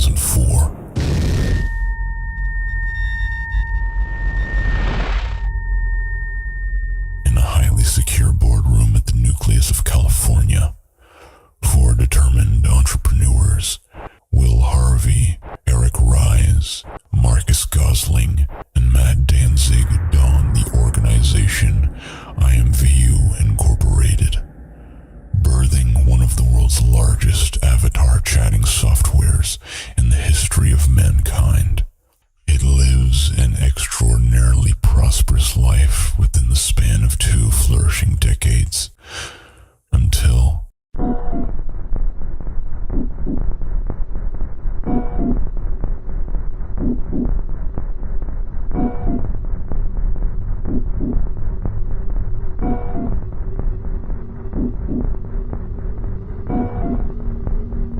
2004. In a highly secure boardroom at the nucleus of California, four determined entrepreneurs, Will Harvey, Eric Rise, Marcus Gosling, and Matt Danzig, don the organization IMVU Incorporated, birthing one of the world's largest avatar chatting softwares in the history of mankind. It lives an extraordinarily prosperous life within the span of 2 flourishing decades, until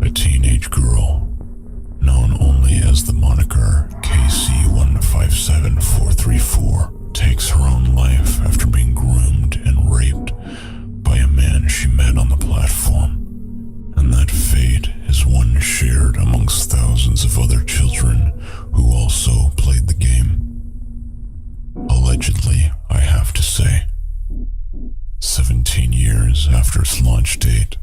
a teenage girl, known only as the moniker KC157434, takes her own life after being groomed and raped by a man she met on the platform. And that fate is one shared amongst thousands of other children who also played the game. Allegedly, I have to say. 17 years after its launch date,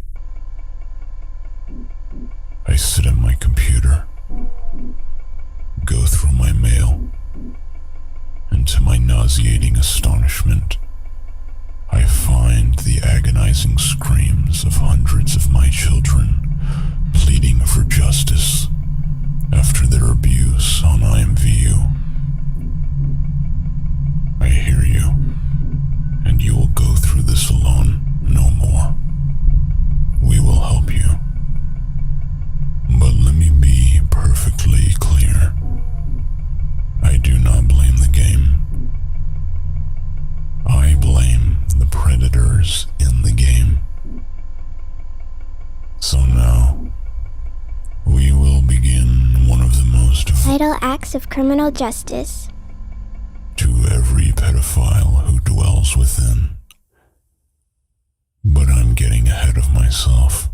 I sit at my computer, go through my mail, and to my nauseating astonishment, I find the agonizing screams of hundreds of my children pleading for justice after their abuse on IMVU. I hear you, and you will go through this alone no more. We will help you. But let me be perfectly clear. I do not blame the game. I blame the predators in the game. So now, we will begin one of the most vital acts of criminal justice to every pedophile who dwells within. But I'm getting ahead of myself.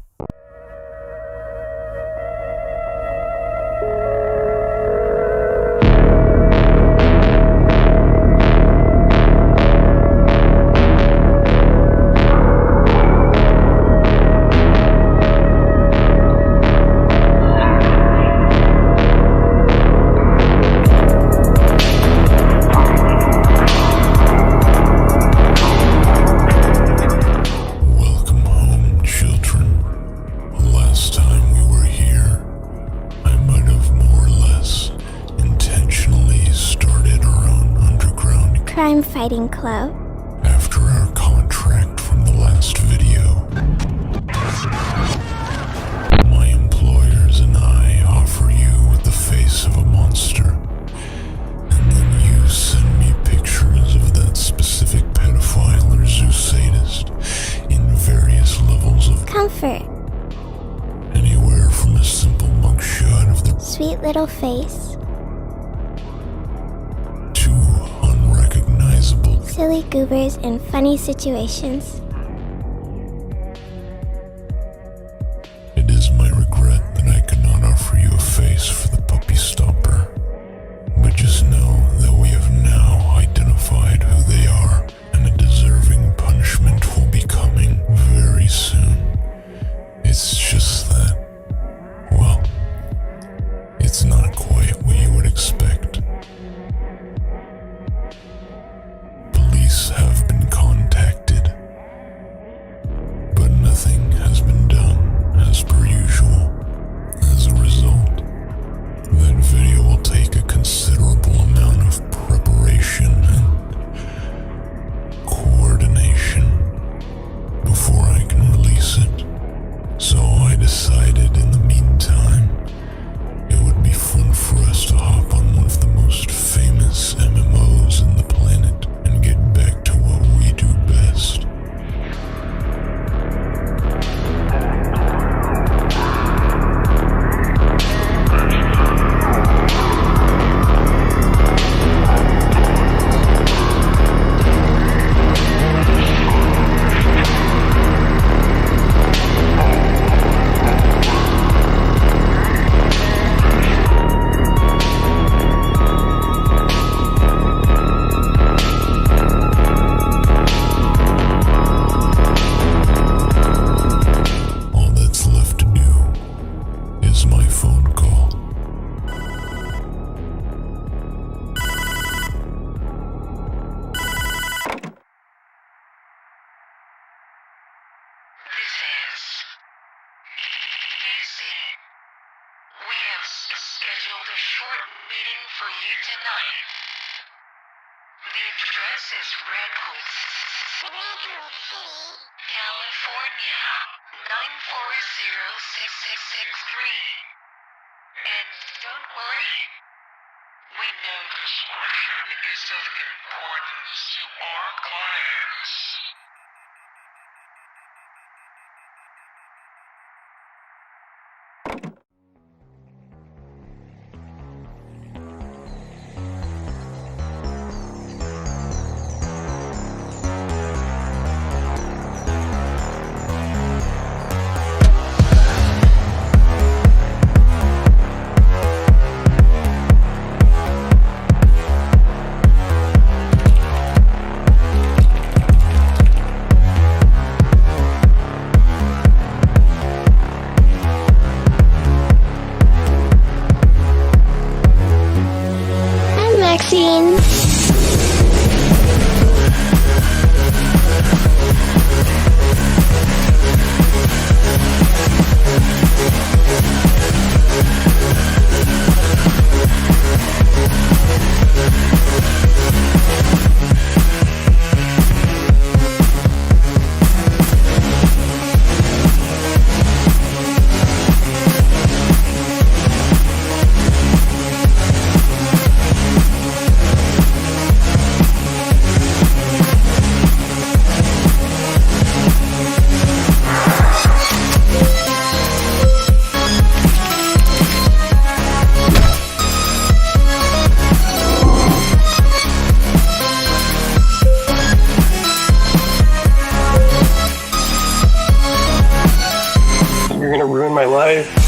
Fighting Club. After our contract from the last video, my employers and I offer you with the face of a monster, and then you send me pictures of that specific pedophile or zoo sadist in various levels of comfort. Anywhere from a simple mugshot of the sweet little face silly goobers in funny situations. It is my regret that I could not offer you a face for the puppy stopper, but just know that we have now identified who they are, and a deserving punishment will be coming very soon. It's just that, well, it's not quite what you would expect. Have been contacted scheduled a short meeting for you tonight. The address is Redwood, California, 9406663. And don't worry, we know discretion is of importance to our clients. Maxine. You're gonna ruin my life.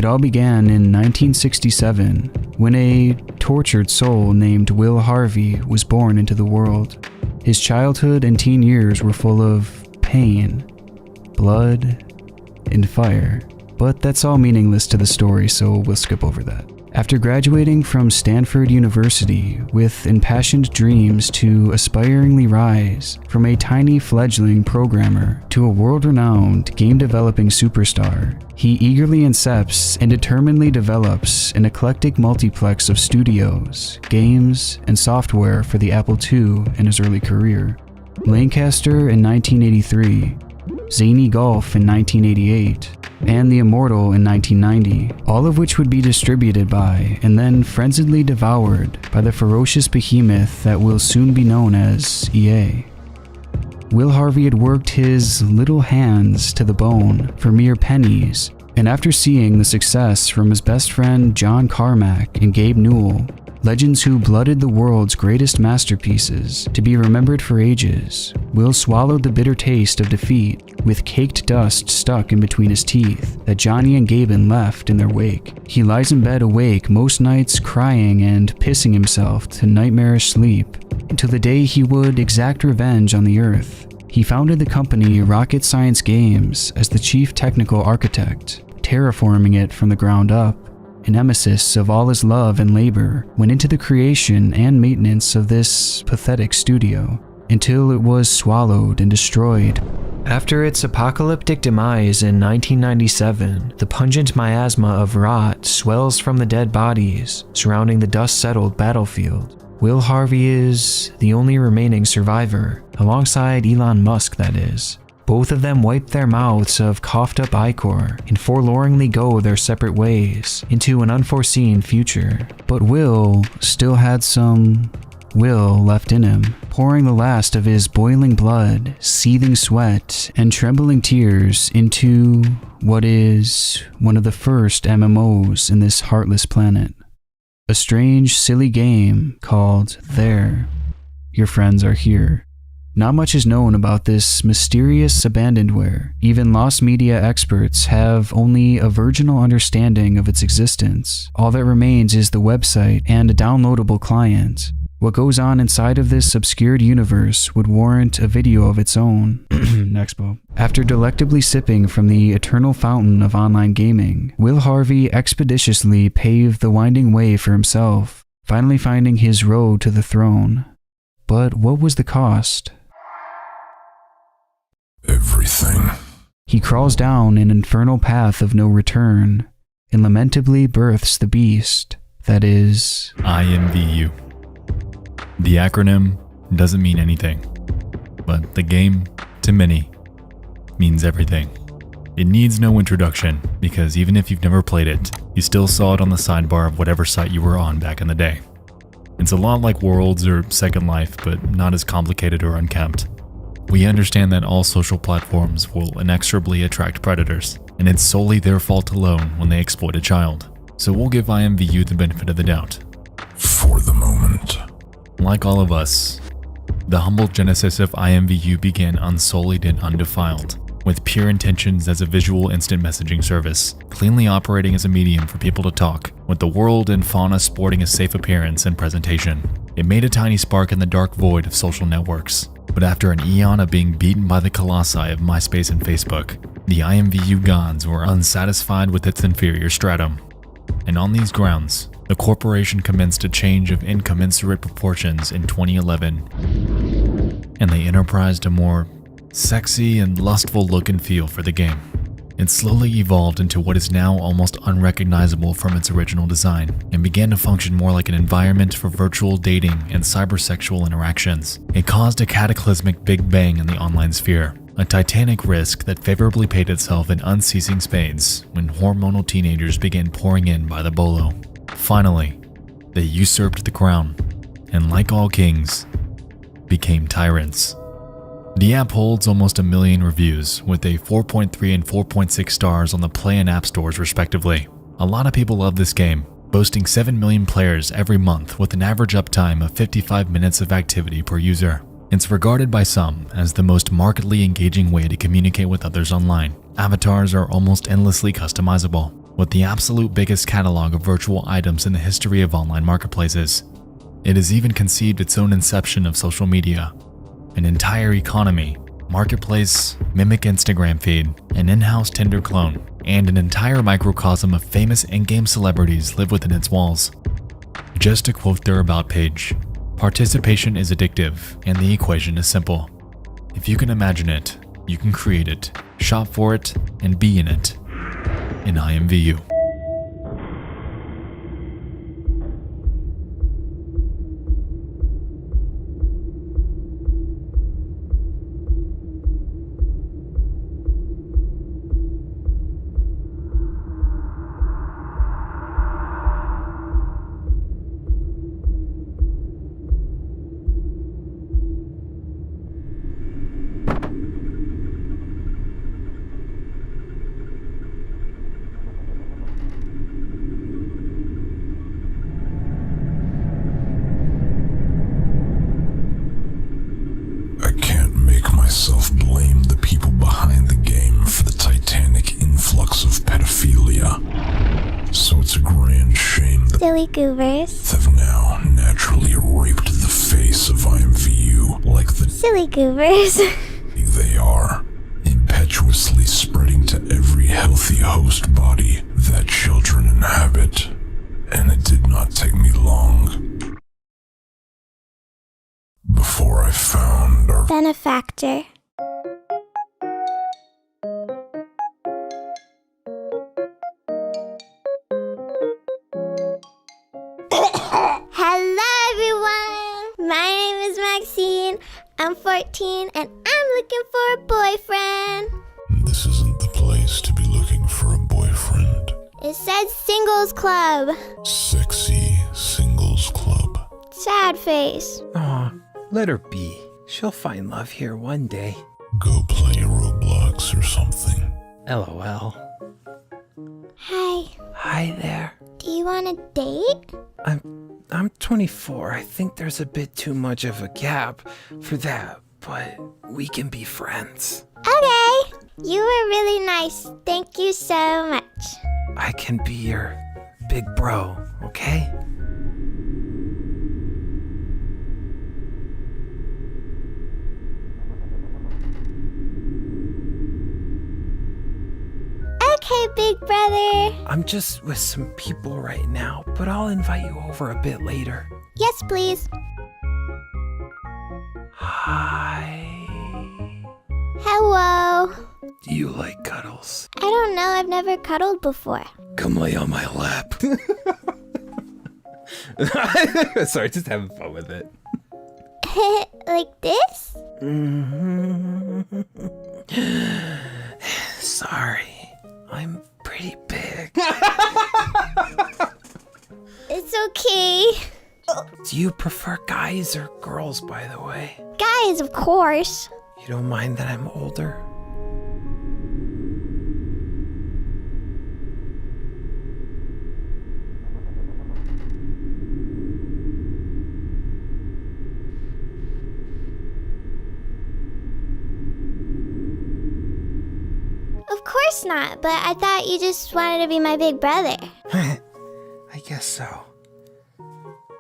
It all began in 1967 when a tortured soul named Will Harvey was born into the world. His childhood and teen years were full of pain, blood, and fire. But that's all meaningless to the story, so we'll skip over that. After graduating from Stanford University with impassioned dreams to aspiringly rise from a tiny fledgling programmer to a world-renowned game-developing superstar, he eagerly incepts and determinedly develops an eclectic multiplex of studios, games, and software for the Apple II in his early career. Lancaster in 1983, Zany Golf in 1988, and The Immortal in 1990, all of which would be distributed by and then frenziedly devoured by the ferocious behemoth that will soon be known as EA. Will Harvey had worked his little hands to the bone for mere pennies, and after seeing the success from his best friend John Carmack and Gabe Newell, legends who blooded the world's greatest masterpieces to be remembered for ages, Will swallowed the bitter taste of defeat with caked dust stuck in between his teeth that Johnny and Gaben left in their wake. He lies in bed awake most nights crying and pissing himself to nightmarish sleep until the day he would exact revenge on the Earth. He founded the company Rocket Science Games as the chief technical architect, terraforming it from the ground up. An emesis of all his love and labor went into the creation and maintenance of this pathetic studio, until it was swallowed and destroyed. After its apocalyptic demise in 1997, the pungent miasma of rot swells from the dead bodies surrounding the dust-settled battlefield. Will Harvey is the only remaining survivor, alongside Elon Musk, that is. Both of them wipe their mouths of coughed-up ichor and forlornly go their separate ways into an unforeseen future. But Will still had some will left in him, pouring the last of his boiling blood, seething sweat, and trembling tears into what is one of the first MMOs in this heartless planet. A strange, silly game called There. Your friends are here. Not much is known about this mysterious abandonware. Even lost media experts have only a virginal understanding of its existence. All that remains is the website and a downloadable client. What goes on inside of this obscured universe would warrant a video of its own. Nexpo. After delectably sipping from the eternal fountain of online gaming, Will Harvey expeditiously paved the winding way for himself, finally finding his road to the throne. But what was the cost? Everything. He crawls down an infernal path of no return, and lamentably births the beast that is IMVU. The acronym doesn't mean anything, but the game, to many, means everything. It needs no introduction, because even if you've never played it, you still saw it on the sidebar of whatever site you were on back in the day. It's a lot like Worlds or Second Life, but not as complicated or unkempt. We understand that all social platforms will inexorably attract predators, and it's solely their fault alone when they exploit a child. So we'll give IMVU the benefit of the doubt. For the moment. Like all of us, the humble genesis of IMVU began unsullied and undefiled, with pure intentions as a visual instant messaging service, cleanly operating as a medium for people to talk, with the world and fauna sporting a safe appearance and presentation. It made a tiny spark in the dark void of social networks. But after an eon of being beaten by the colossi of MySpace and Facebook, the IMVU gods were unsatisfied with its inferior stratum. And on these grounds, the corporation commenced a change of incommensurate proportions in 2011, and they enterprised a more sexy and lustful look and feel for the game. It slowly evolved into what is now almost unrecognizable from its original design, and began to function more like an environment for virtual dating and cybersexual interactions. It caused a cataclysmic big bang in the online sphere, a titanic risk that favorably paid itself in unceasing spades when hormonal teenagers began pouring in by the bolo. Finally, they usurped the crown, and like all kings, became tyrants. The app holds almost 1 million reviews, with a 4.3 and 4.6 stars on the Play and App Stores respectively. A lot of people love this game, boasting 7 million players every month with an average uptime of 55 minutes of activity per user. It's regarded by some as the most markedly engaging way to communicate with others online. Avatars are almost endlessly customizable, with the absolute biggest catalog of virtual items in the history of online marketplaces. It has even conceived its own inception of social media, an entire economy, marketplace, mimic Instagram feed, an in-house Tinder clone, and an entire microcosm of famous in-game celebrities live within its walls. Just to quote their about page, participation is addictive, and the equation is simple. If you can imagine it, you can create it, shop for it, and be in it. In IMVU. I can't make myself blame the people behind the game for the titanic influx of pedophilia. So it's a grand shame that Silly goobers. have now naturally raped the face of IMVU like the Silly goobers. they are, impetuously spreading to every healthy host body that children inhabit. And it did not take me long before I found our Benefactor. Hello everyone! My name is Maxine. I'm 14 and I'm looking for a boyfriend. This isn't the place to be looking for a boyfriend. It said singles club. Sexy singles club. Sad face. Aw, let her be. She'll find love here one day. Go play Roblox or something. LOL. Hi. Hi there. Do you want a date? I'm 24. I think there's a bit too much of a gap for that, but we can be friends. Okay. You were really nice. Thank you so much. I can be your big bro, okay? Okay, big brother. I'm just with some people right now, but I'll invite you over a bit later. Yes, please. Hi. Hello. Do you like cuddles? I don't know. I've never cuddled before. Come lay on my lap. Sorry, just having fun with it. Like this? Sorry, I'm pretty big. It's okay. Do you prefer guys or girls, by the way? Guys, of course. You don't mind that I'm older? Of course not, but I thought you just wanted to be my big brother. I guess so.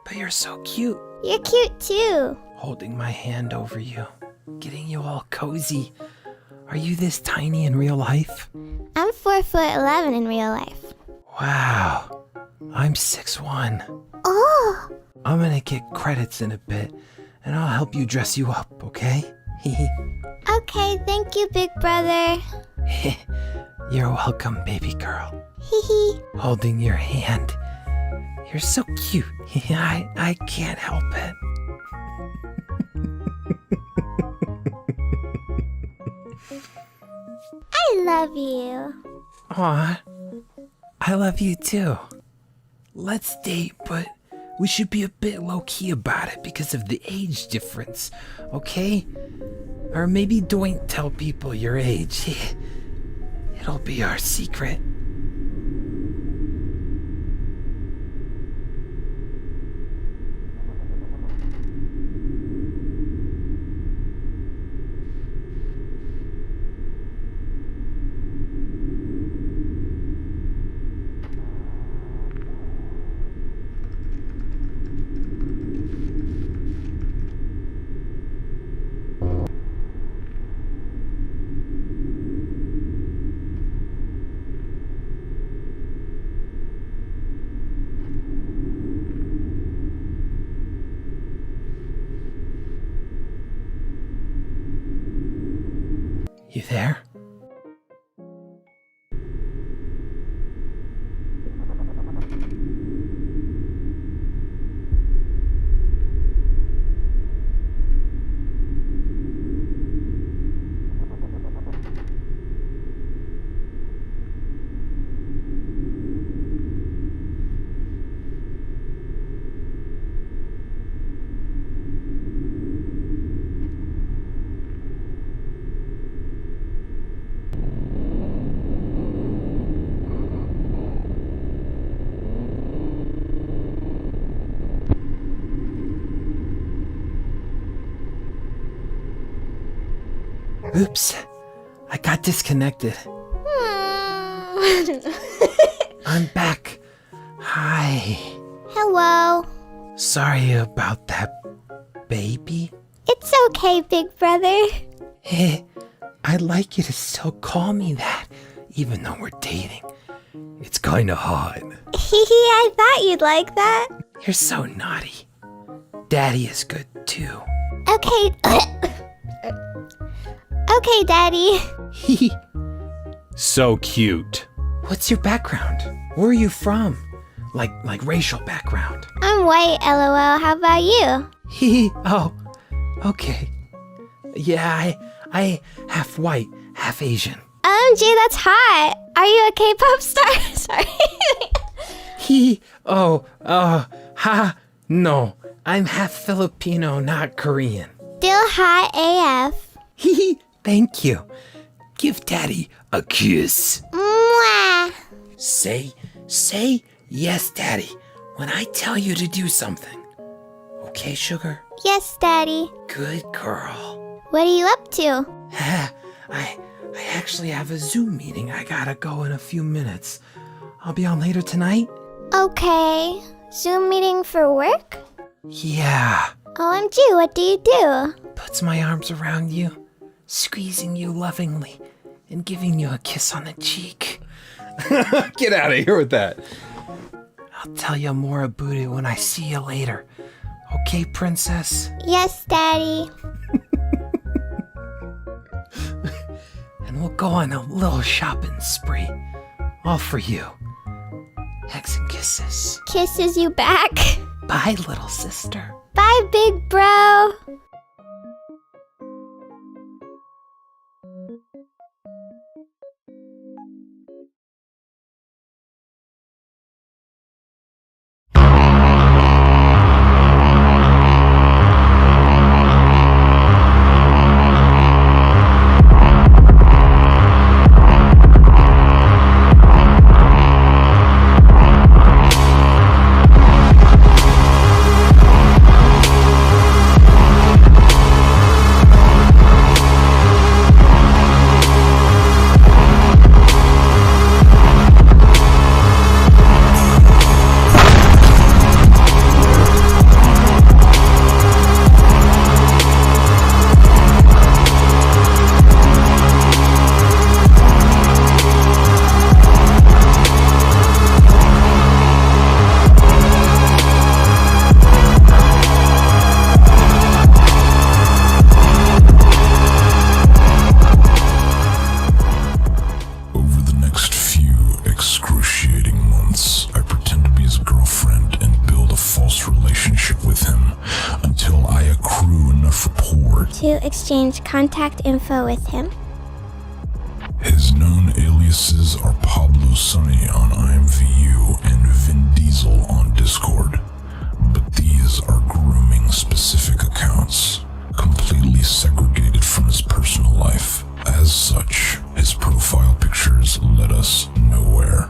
But you're so cute. You're cute too. Holding my hand over you, getting you all cozy. Are you this tiny in real life? I'm 4'11" in real life. Wow, I'm 6'1". Oh, I'm gonna get credits in a bit, and I'll help you dress you up, okay? okay, thank you, big brother. You're welcome, baby girl. Hee Holding your hand. You're so cute. I can't help it. I love you. Aw, I love you too. Let's date, but we should be a bit low-key about it because of the age difference, okay? Or maybe don't tell people your age. It'll be our secret. You there? Oops, I got disconnected. I'm back. Hi. Hello. Sorry about that, baby. It's okay, big brother. Hey, I'd like you to still call me that, even though we're dating. It's kinda hot. I thought you'd like that. You're so naughty. Daddy is good too. Okay. Okay, Daddy. So cute. What's your background? Where are you from? Like racial background. I'm white, LOL. How about you? Oh, okay. Yeah, I half white, half Asian. OMG, that's hot. Are you a K-pop star? Sorry. No. I'm half Filipino, not Korean. Still hot AF. Thank you. Give Daddy a kiss. Mwah. Say yes, Daddy, when I tell you to do something. Okay, sugar? Yes, Daddy. Good girl. What are you up to? I actually have a Zoom meeting I gotta go in a few minutes. I'll be on later tonight. Okay. Zoom meeting for work? Yeah. OMG, what do you do? Puts my arms around you, squeezing you lovingly, and giving you a kiss on the cheek. Get out of here with that. I'll tell you more about it when I see you later. Okay, princess? Yes, Daddy. And we'll go on a little shopping spree. All for you. Hugs and kisses. Kisses you back. Bye, little sister. Bye, big bro. To exchange contact info with him. His known aliases are PABLOSUNNY on IMVU and Vin Diesel on Discord, but these are grooming specific accounts, completely segregated from his personal life. As such, his profile pictures led us nowhere.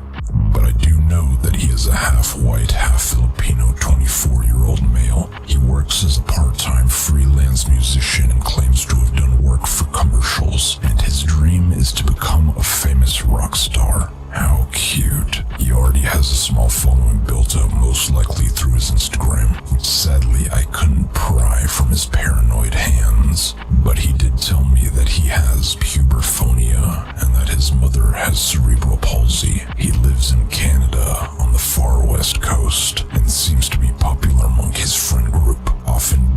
But I do know that he is a half-white, half-Filipino 24-year-old male. He works as a part-time freelance musician and claims to have done work for commercials, and his dream is to become a famous rock star. How cute. He already has a small following built up, most likely through his Instagram, which sadly I couldn't pry from his paranoid hands. But he did tell me that he has puberphonia and that his mother has cerebral palsy. He lives in Canada on the far west coast and seems to be popular among his friend group, often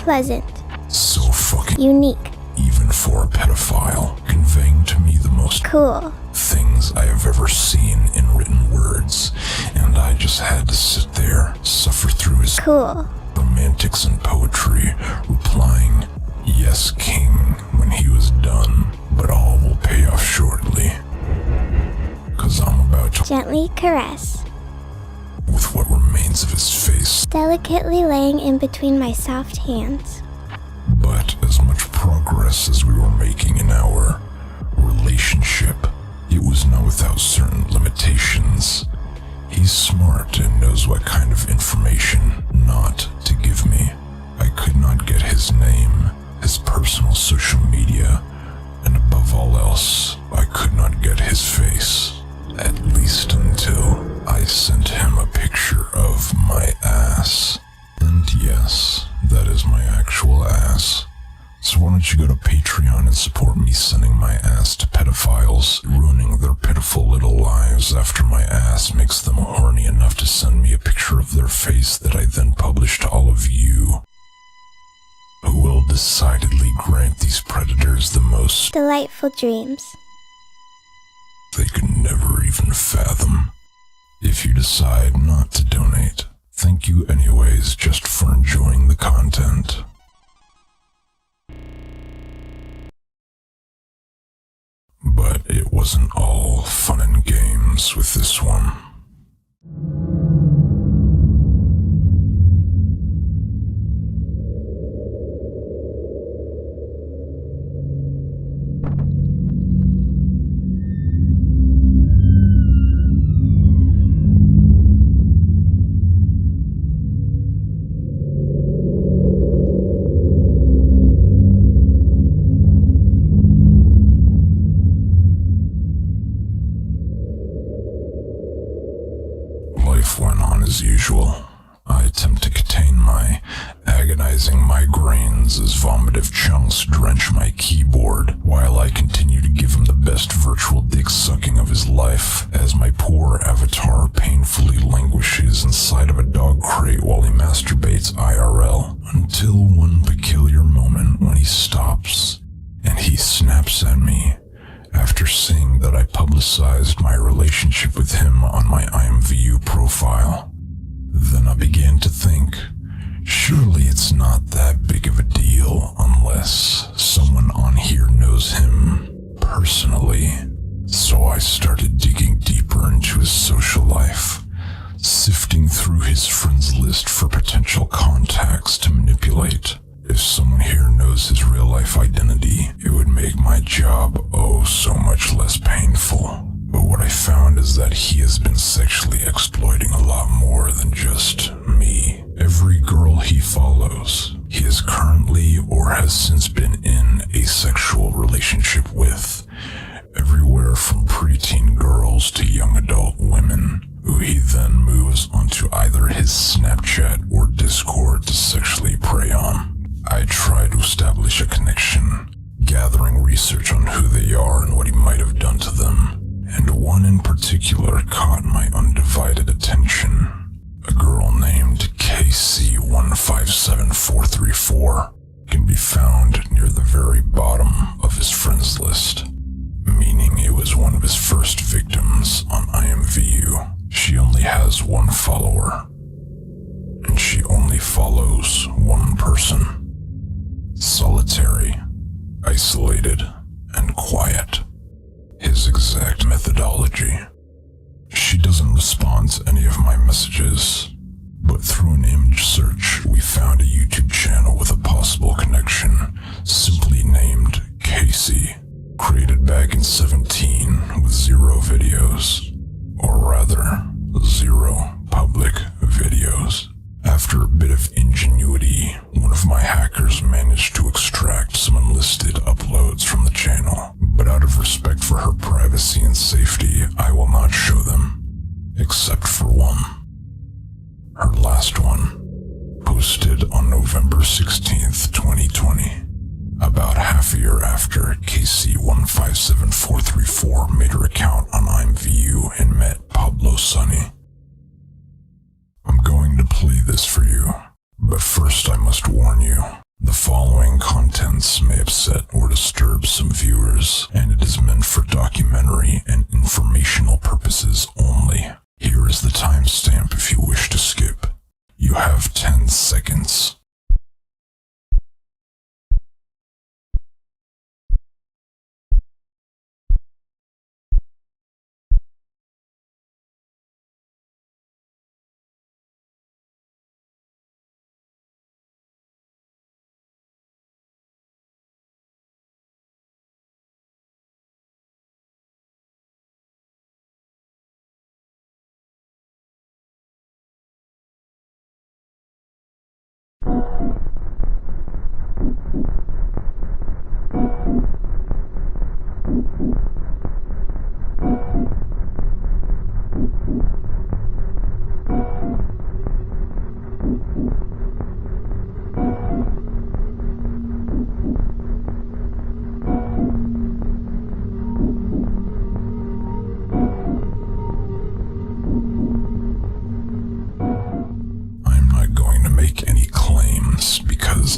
pleasant, So fucking unique, even for a pedophile, conveying to me the most cool. things I have ever seen in written words, and I just had to sit there, suffer through his Cool. romantics and poetry, replying, "Yes, King," when he was done, but all will pay off shortly. 'Cause I'm about to, Gently caress, with what remains of his face. delicately laying in between my soft hands. But as much progress as we were making in our relationship, it was not without certain limitations. He's smart and knows what kind of information not to give me. I could not get his name, his personal social media, and above all else, I could not get his face. At least until I sent him a picture of my ass. And yes, that is my actual ass. So why don't you go to Patreon and support me sending my ass to pedophiles, ruining their pitiful little lives after my ass makes them horny enough to send me a picture of their face that I then publish to all of you, who will decidedly grant these predators the most Delightful dreams. they could never even fathom. If you decide not to donate, thank you anyways just for enjoying the content. But it wasn't all fun and games with this one. Life went on as usual. I attempt to contain my agonizing migraines as vomitive chunks drench my keyboard, while I continue to give him the best virtual dick sucking of his life, as my poor avatar painfully languishes inside of a dog crate while he masturbates IRL, until one peculiar moment when he stops, and he snaps at me. After seeing that I publicized my relationship with him on my IMVU profile, then I began to think, surely it's not that big of a deal unless someone on here knows him personally. So I started digging deeper into his social life, sifting through his friends list for potential contacts to manipulate. If someone here knows his real-life identity, it would make my job so much less painful. But what I found is that he has been sexually exploiting a lot more than just me. Every girl he follows, he is currently or has since been in a sexual relationship with. Everywhere from preteen girls to young adult women, who he then moves onto either his Snapchat or Discord to sexually prey on. I try to establish a connection, gathering research on who they are and what he might have done to them, and one in particular caught my undivided attention. A girl named KC157434 can be found near the very bottom of his friends list, meaning it was one of his first victims on IMVU. She only has one follower, and she only follows one person. Solitary, isolated, and quiet. His exact methodology. She doesn't respond to any of my messages, but through an image search, we found a YouTube channel with a possible connection, simply named Casey, created back in 2017 with 0 videos, or rather, 0 public videos. After a bit of ingenuity, one of my hackers managed to extract some unlisted uploads from the channel, but out of respect for her privacy and safety, I will not show them, except for one. Her last one, posted on November 16th, 2020, about half a year after KC157434 made her account on IMVU and met PABLOSUNNY. I'm going to play this for you, but first I must warn you some viewers, and it is meant for documentary and informational purposes only. Here is the timestamp if you wish to skip. You have 10 seconds.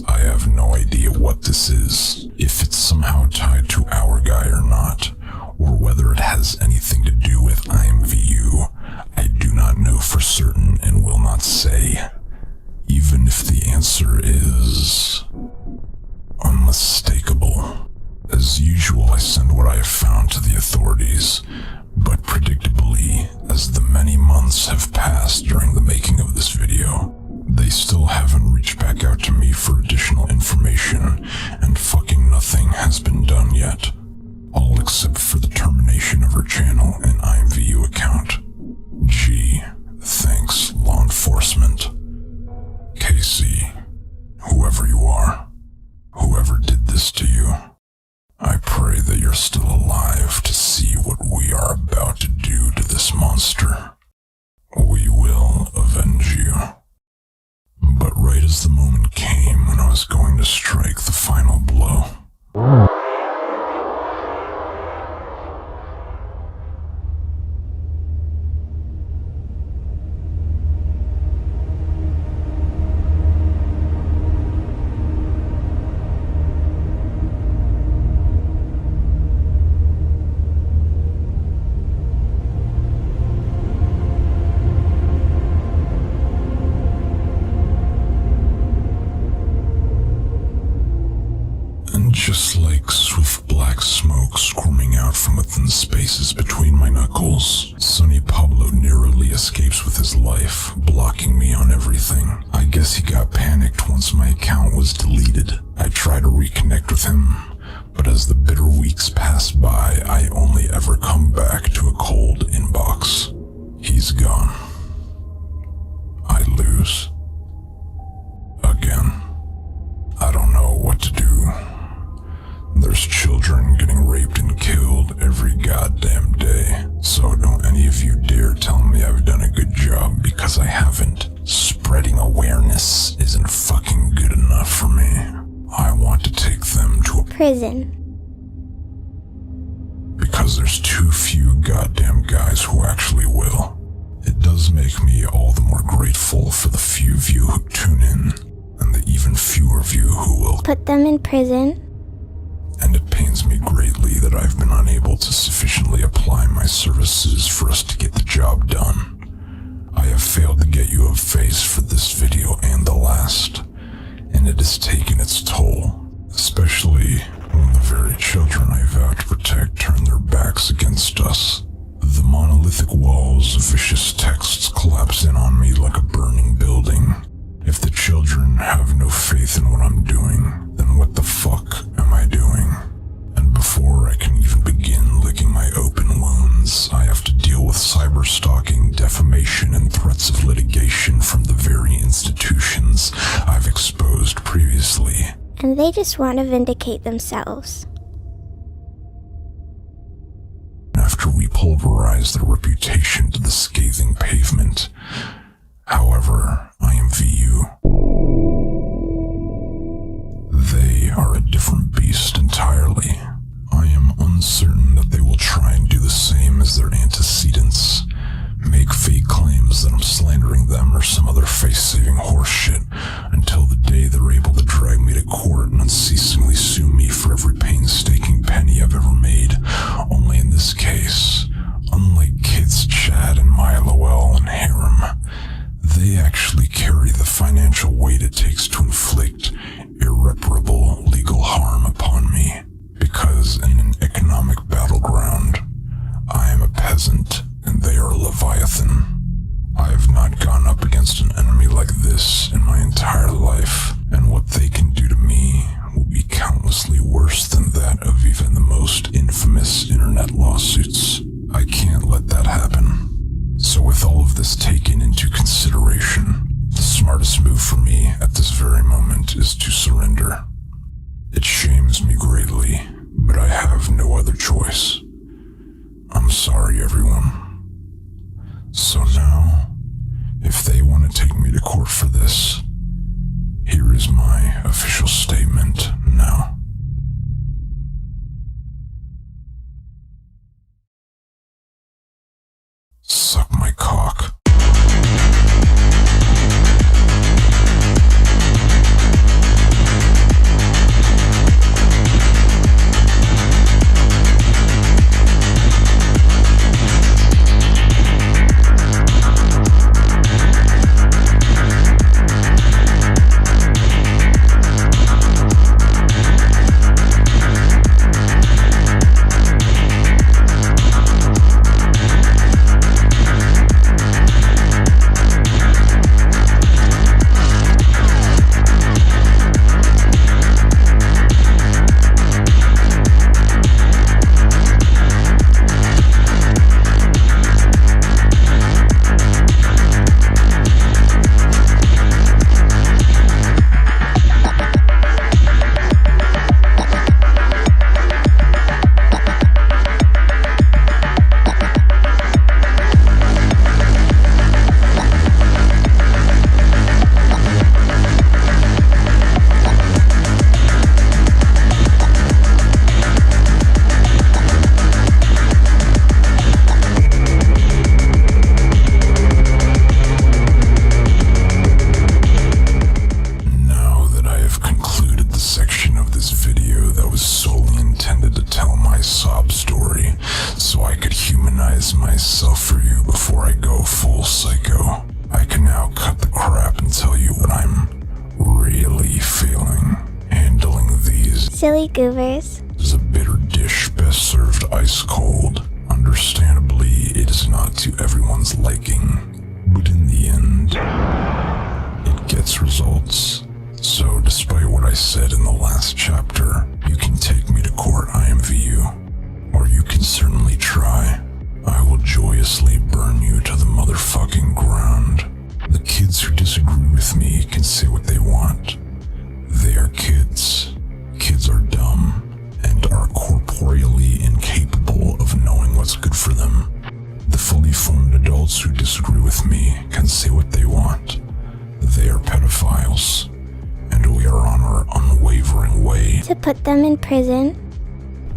I have no idea what this is, if it's somehow tied to our guy or not, or whether it has anything to do with IMVU. I do not know for certain and will not say, even if the answer is unmistakable. As usual, I send what I have found to the authorities, but predictably, as the many months have passed during the making of this video, they still haven't reached back out to me for additional information, and fucking nothing has been done yet. All except for the termination of her channel and IMVU account. Gee, thanks, law enforcement. Casey, whoever you are, whoever did this to you, I pray that you're still alive to see what we are about to do to this monster. We will avenge you. But right as the moment came when I was going to strike the final blow, just like swift black smoke squirming out from within the spaces between my knuckles, Sonny Pablo narrowly escapes with his life, blocking me on everything. I guess he got panicked once my account was deleted. I try to reconnect with him, but as the bitter weeks pass by, I only ever come back to a cold inbox. He's gone. I lose. Again. I don't know what to do. There's children getting raped and killed every goddamn day, so don't any of you dare tell me I've done a good job, because I haven't. Spreading awareness isn't fucking good enough for me. I want to take them to a prison. Because there's too few goddamn guys who actually will. It does make me all the more grateful for the few of you who tune in, and the even fewer of you who will put them in prison. And it pains me greatly that I've been unable to sufficiently apply my services for us to get the job done. I have failed to get you a face for this video and the last, and it has taken its toll, especially when the very children I vow to protect turn their backs against us. The monolithic walls of vicious texts collapse in on me like a burning building. If the children have no faith in what I'm doing, then what the fuck am I doing? And before I can even begin licking my open wounds, I have to deal with cyber-stalking, defamation, and threats of litigation from the very institutions I've exposed previously. And they just want to vindicate themselves. After we pulverize their reputation to the scathing pavement. However, IMVU, they are a different beast entirely. I am uncertain that they will try and do the same as their antecedents, make fake claims that I'm slandering them or some other face-saving horseshit, until the day they're able to drag me to court and unceasingly sue me for every painstaking penny all of this taken into consideration, the smartest move for me at this very moment is to surrender. It shames me greatly, but I have no other choice. I'm sorry, everyone. So now, if they want to take me to court for this, here is my official statement now. Suck my cock. Myself for you before I go full psycho. I can now cut the crap and tell you what I'm really feeling. Handling these Silly goobers. is a bitter dish best served ice cold. Understandably, it is not to everyone's liking, but in the end, it gets results. So despite what I said in the last chapter, you can take me to court, IMVU, or you can certainly try. I will joyously burn you to the motherfucking ground. The kids who disagree with me can say what they want. They are kids. Kids are dumb and are corporeally incapable of knowing what's good for them. The fully formed adults who disagree with me can say what they want. They are pedophiles, and we are on our unwavering way To put them in prison.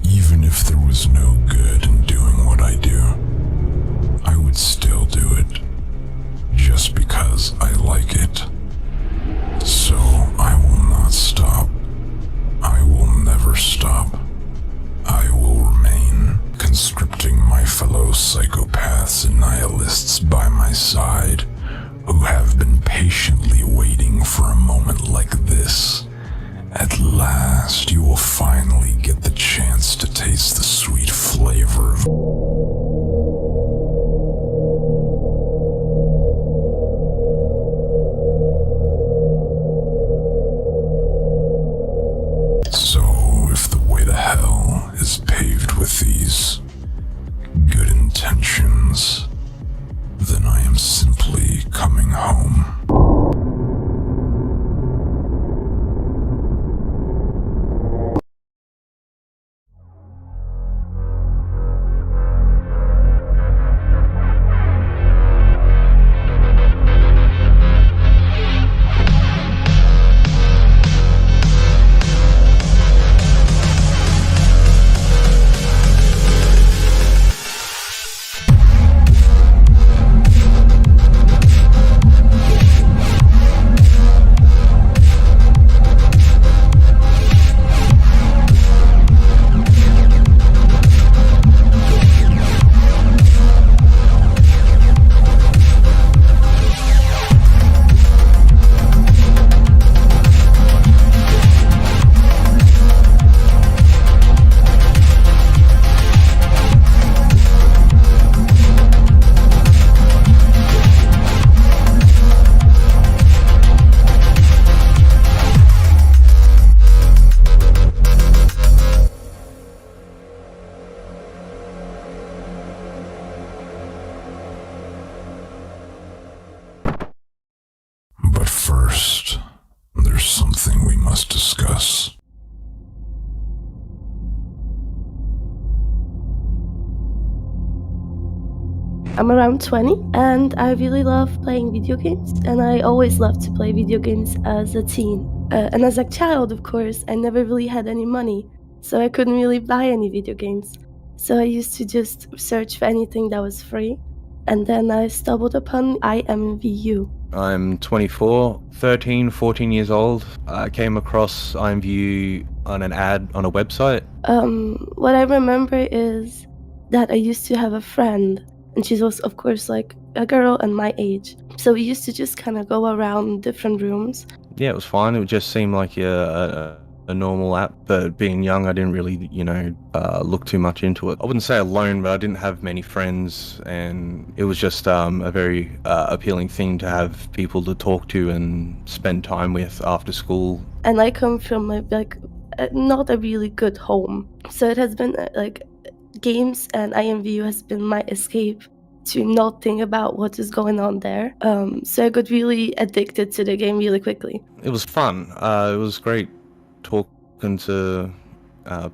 Even if there was no good in doing what I do, I would still do it, just because I like it. So I will not stop. I will never stop. I will remain conscripting my fellow psychopaths and nihilists by my side, who have been patiently waiting for a moment like this. At last, you will finally get the chance to taste the sweet flavor of... So, if the way to hell is paved with these good intentions, then I am simply coming home. I'm around 20 and I really love playing video games, and I always loved to play video games as a teen. And as a child, of course, I never really had any money, so I couldn't really buy any video games. So I used to just search for anything that was free, and then I stumbled upon IMVU. I'm 24, 13, 14 years old. I came across IMVU on an ad on a website. What I remember is that I used to have a friend, and she was, of course, like a girl and my age. So we used to just kind of go around different rooms. Yeah, it was fine. It would just seem like a normal app, but being young, I didn't really, look too much into it. I wouldn't say alone, but I didn't have many friends, and it was just a very appealing thing to have people to talk to and spend time with after school. And I come from not a really good home, so it has been games and IMVU has been my escape to not think about what is going on there. So I got really addicted to the game really quickly. It was fun. It was great talking to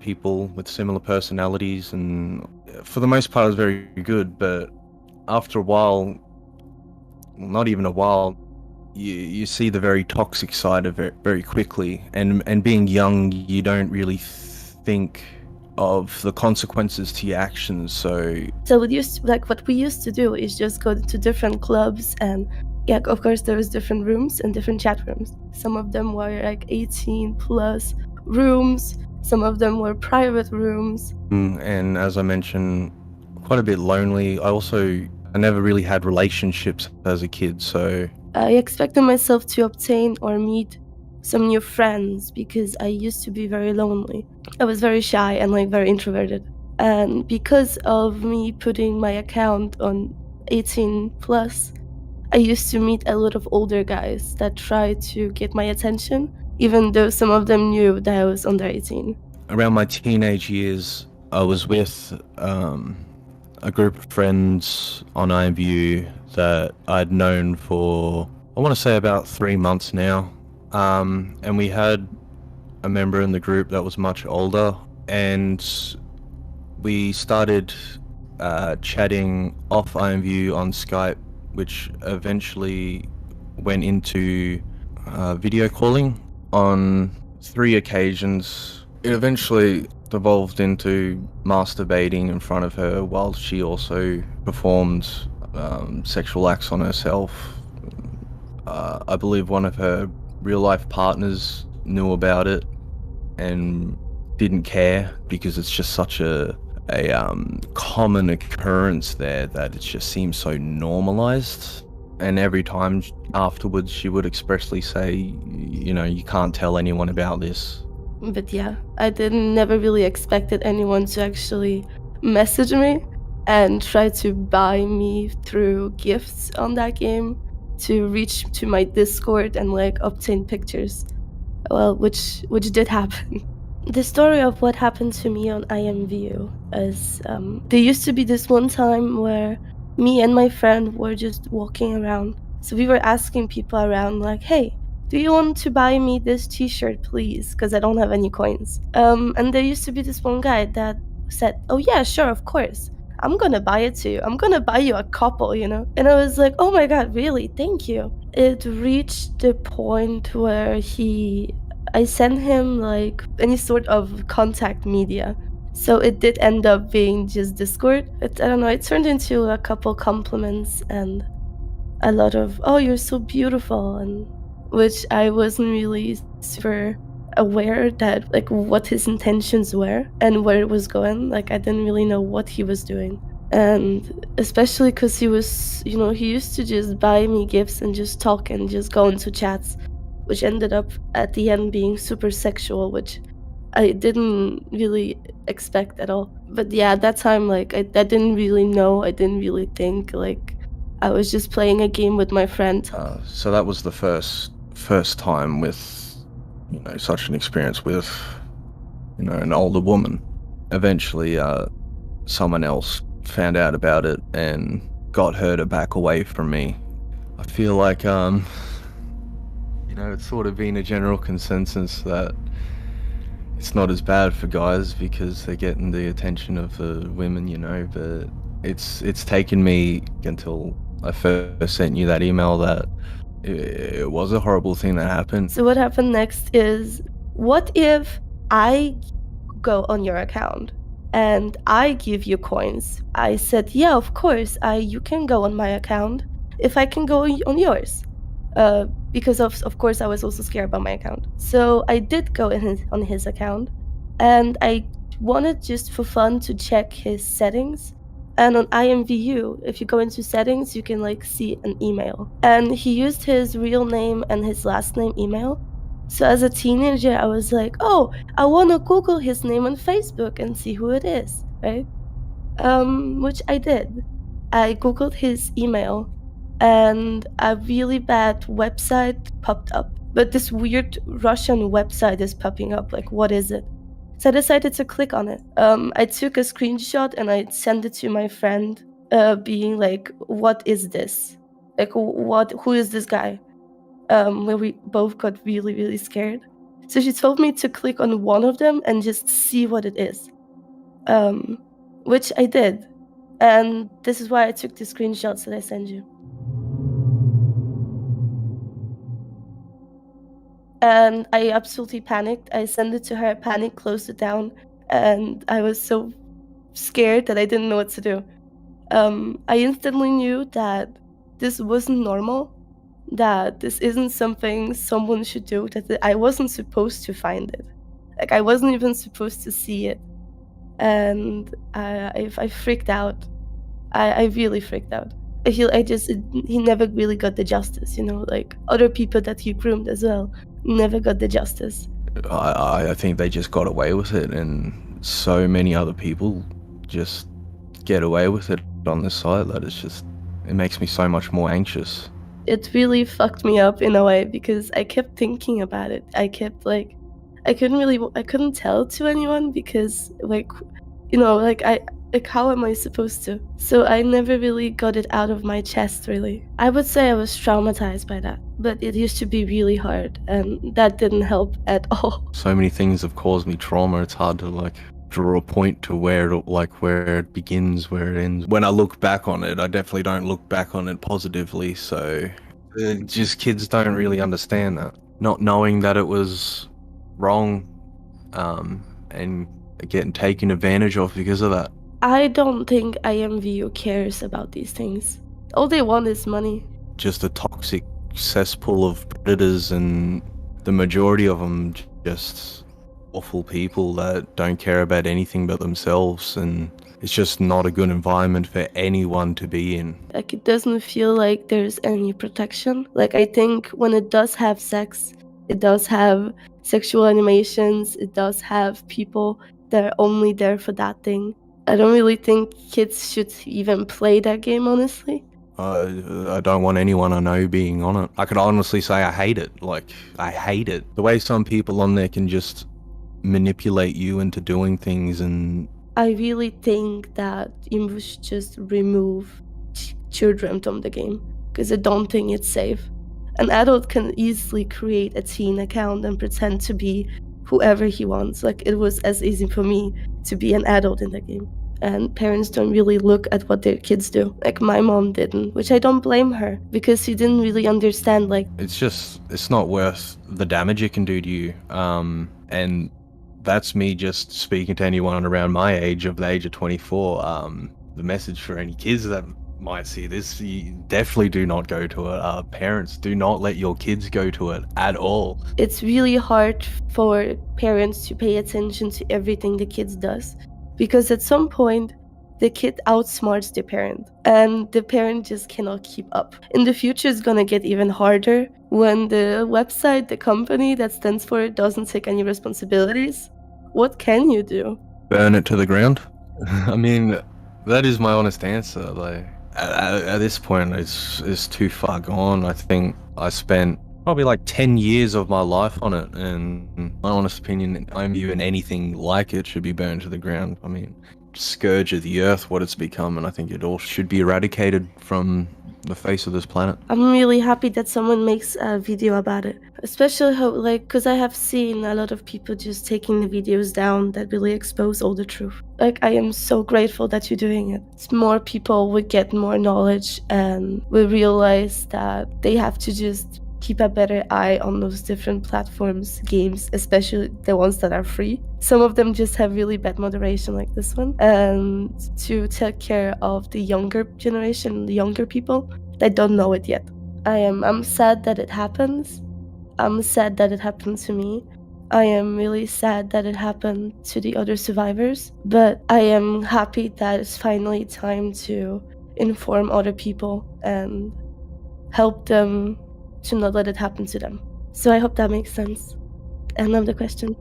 people with similar personalities, and for the most part it was very good, but after a while, not even a while, you see the very toxic side of it very quickly, and being young, you don't really think of the consequences to your actions. So what we used to do is just go to different clubs, and yeah, of course there was different rooms and different chat rooms. Some of them were like 18 plus rooms, some of them were private rooms. And as I mentioned, quite a bit lonely. I never really had relationships as a kid, so I expected myself to obtain or meet some new friends because I used to be very lonely. I was very shy and very introverted. And because of me putting my account on 18 plus, I used to meet a lot of older guys that tried to get my attention, even though some of them knew that I was under 18. Around my teenage years, I was with a group of friends on IMVU that I'd known for, I want to say, about 3 months now. And we had a member in the group that was much older, and we started chatting off IMVU on Skype, which eventually went into video calling on 3 occasions. It eventually devolved into masturbating in front of her while she also performed sexual acts on herself. I believe one of her real-life partners knew about it and didn't care, because it's just such a common occurrence there that it just seems so normalized. And every time afterwards she would expressly say, you can't tell anyone about this. But yeah, I never really expected anyone to actually message me and try to buy me through gifts on that game, to reach to my Discord and obtain pictures. Well, which did happen. The story of what happened to me on IMVU is there used to be this one time where me and my friend were just walking around. So we were asking people around hey, do you want to buy me this t-shirt, please? Because I don't have any coins. And there used to be this one guy that said, oh yeah, sure, of course. I'm gonna buy it to you. I'm gonna buy you a couple, And I was like, oh my god, really? Thank you. It reached the point where I sent him any sort of contact media. So it did end up being just Discord. I don't know, it turned into a couple compliments and a lot of, oh, you're so beautiful, and which I wasn't really super aware that what his intentions were and where it was going. I didn't really know what he was doing. And especially because he was, he used to just buy me gifts and just talk and just go into chats, which ended up at the end being super sexual, which I didn't really expect at all. But yeah, at that time, I didn't really know, I didn't really think, I was just playing a game with my friend. So that was the first time with, such an experience with, an older woman. Eventually, someone else found out about it and got her to back away from me. I feel like, it's sort of been a general consensus that it's not as bad for guys because they're getting the attention of the women, but it's taken me until I first sent you that email that it was a horrible thing that happened. So what happened next is, what if I go on your account and I give you coins? I said, yeah, of course, you can go on my account if I can go on yours. Because of course I was also scared about my account. So I did go on his account, and I wanted just for fun to check his settings. And on IMVU, if you go into settings, you can like see an email. And he used his real name and his last name email. So as a teenager, I was like, oh, I want to Google his name on Facebook and see who it is, right? Which I did. I Googled his email, and a really bad website popped up. But this weird Russian website is popping up. Like, what is it? So I decided to click on it. I took a screenshot and I sent it to my friend, being like, what is this? Like, who is this guy? Where we both got really, really scared. So she told me to click on one of them and just see what it is. Which I did. And this is why I took the screenshots that I sent you. And I absolutely panicked. I sent it to her, panicked, closed it down, and I was so scared that I didn't know what to do. I instantly knew that this wasn't normal, that this isn't something someone should do, that I wasn't supposed to find it. Like, I wasn't even supposed to see it. And I freaked out. I really freaked out. He never really got the justice, you know, like other people that he groomed as well never got the justice. I think they just got away with it, and so many other people just get away with it on this site that it makes me so much more anxious. It really fucked me up in a way, because I kept thinking about it. I kept like, I couldn't tell to anyone because, like, you know, like how am I supposed to? So I never really got it out of my chest, really. I would say I was traumatized by that, but it used to be really hard, and that didn't help at all. So many things have caused me trauma. It's hard to like draw a point to where it begins, where it ends. When I look back on it, I definitely don't look back on it positively. So just kids don't really understand that, not knowing that it was wrong, and getting taken advantage of because of that. I don't think IMVU cares about these things. All they want is money. Just a toxic cesspool of predators, and the majority of them just awful people that don't care about anything but themselves, and it's just not a good environment for anyone to be in. Like, it doesn't feel like there's any protection. Like, I think when it does have sex, it does have sexual animations, it does have people that are only there for that thing. I don't really think kids should even play that game, honestly. I don't want anyone I know being on it. I could honestly say I hate it. Like, I hate it. The way some people on there can just manipulate you into doing things. And I really think that IMVU should just remove children from the game, because I don't think it's safe. An adult can easily create a teen account and pretend to be whoever he wants. Like, it was as easy for me to be an adult in the game. And parents don't really look at what their kids do. Like, my mom didn't, which I don't blame her, because she didn't really understand, like... It's not worth the damage it can do to you. And that's me just speaking to anyone around my age, of the age of 24. The message for any kids that might see this, you definitely do not go to it. Parents, do not let your kids go to it at all. It's really hard for parents to pay attention to everything the kids does, because at some point the kid outsmarts the parent, and the parent just cannot keep up. In the future, it's gonna get even harder when the website, the company that stands for it, doesn't take any responsibilities. What can you do? Burn it to the ground. I mean, that is my honest answer. Like, at this point, it's too far gone. I think I spent probably like 10 years of my life on it, and my honest opinion, IMVU and anything like it should be burned to the ground. I mean, scourge of the earth what it's become, and I think it all should be eradicated from the face of this planet. I'm really happy that someone makes a video about it, especially how, like, because I have seen a lot of people just taking the videos down that really expose all the truth. Like, I am so grateful that you're doing it. More people will get more knowledge and will realize that they have to just keep a better eye on those different platforms, games, especially the ones that are free. Some of them just have really bad moderation like this one. And to take care of the younger generation, the younger people that don't know it yet. I'm sad that it happens. I'm sad that it happened to me. I am really sad that it happened to the other survivors. But I am happy that it's finally time to inform other people and help them to not let it happen to them. So I hope that makes sense. Another question.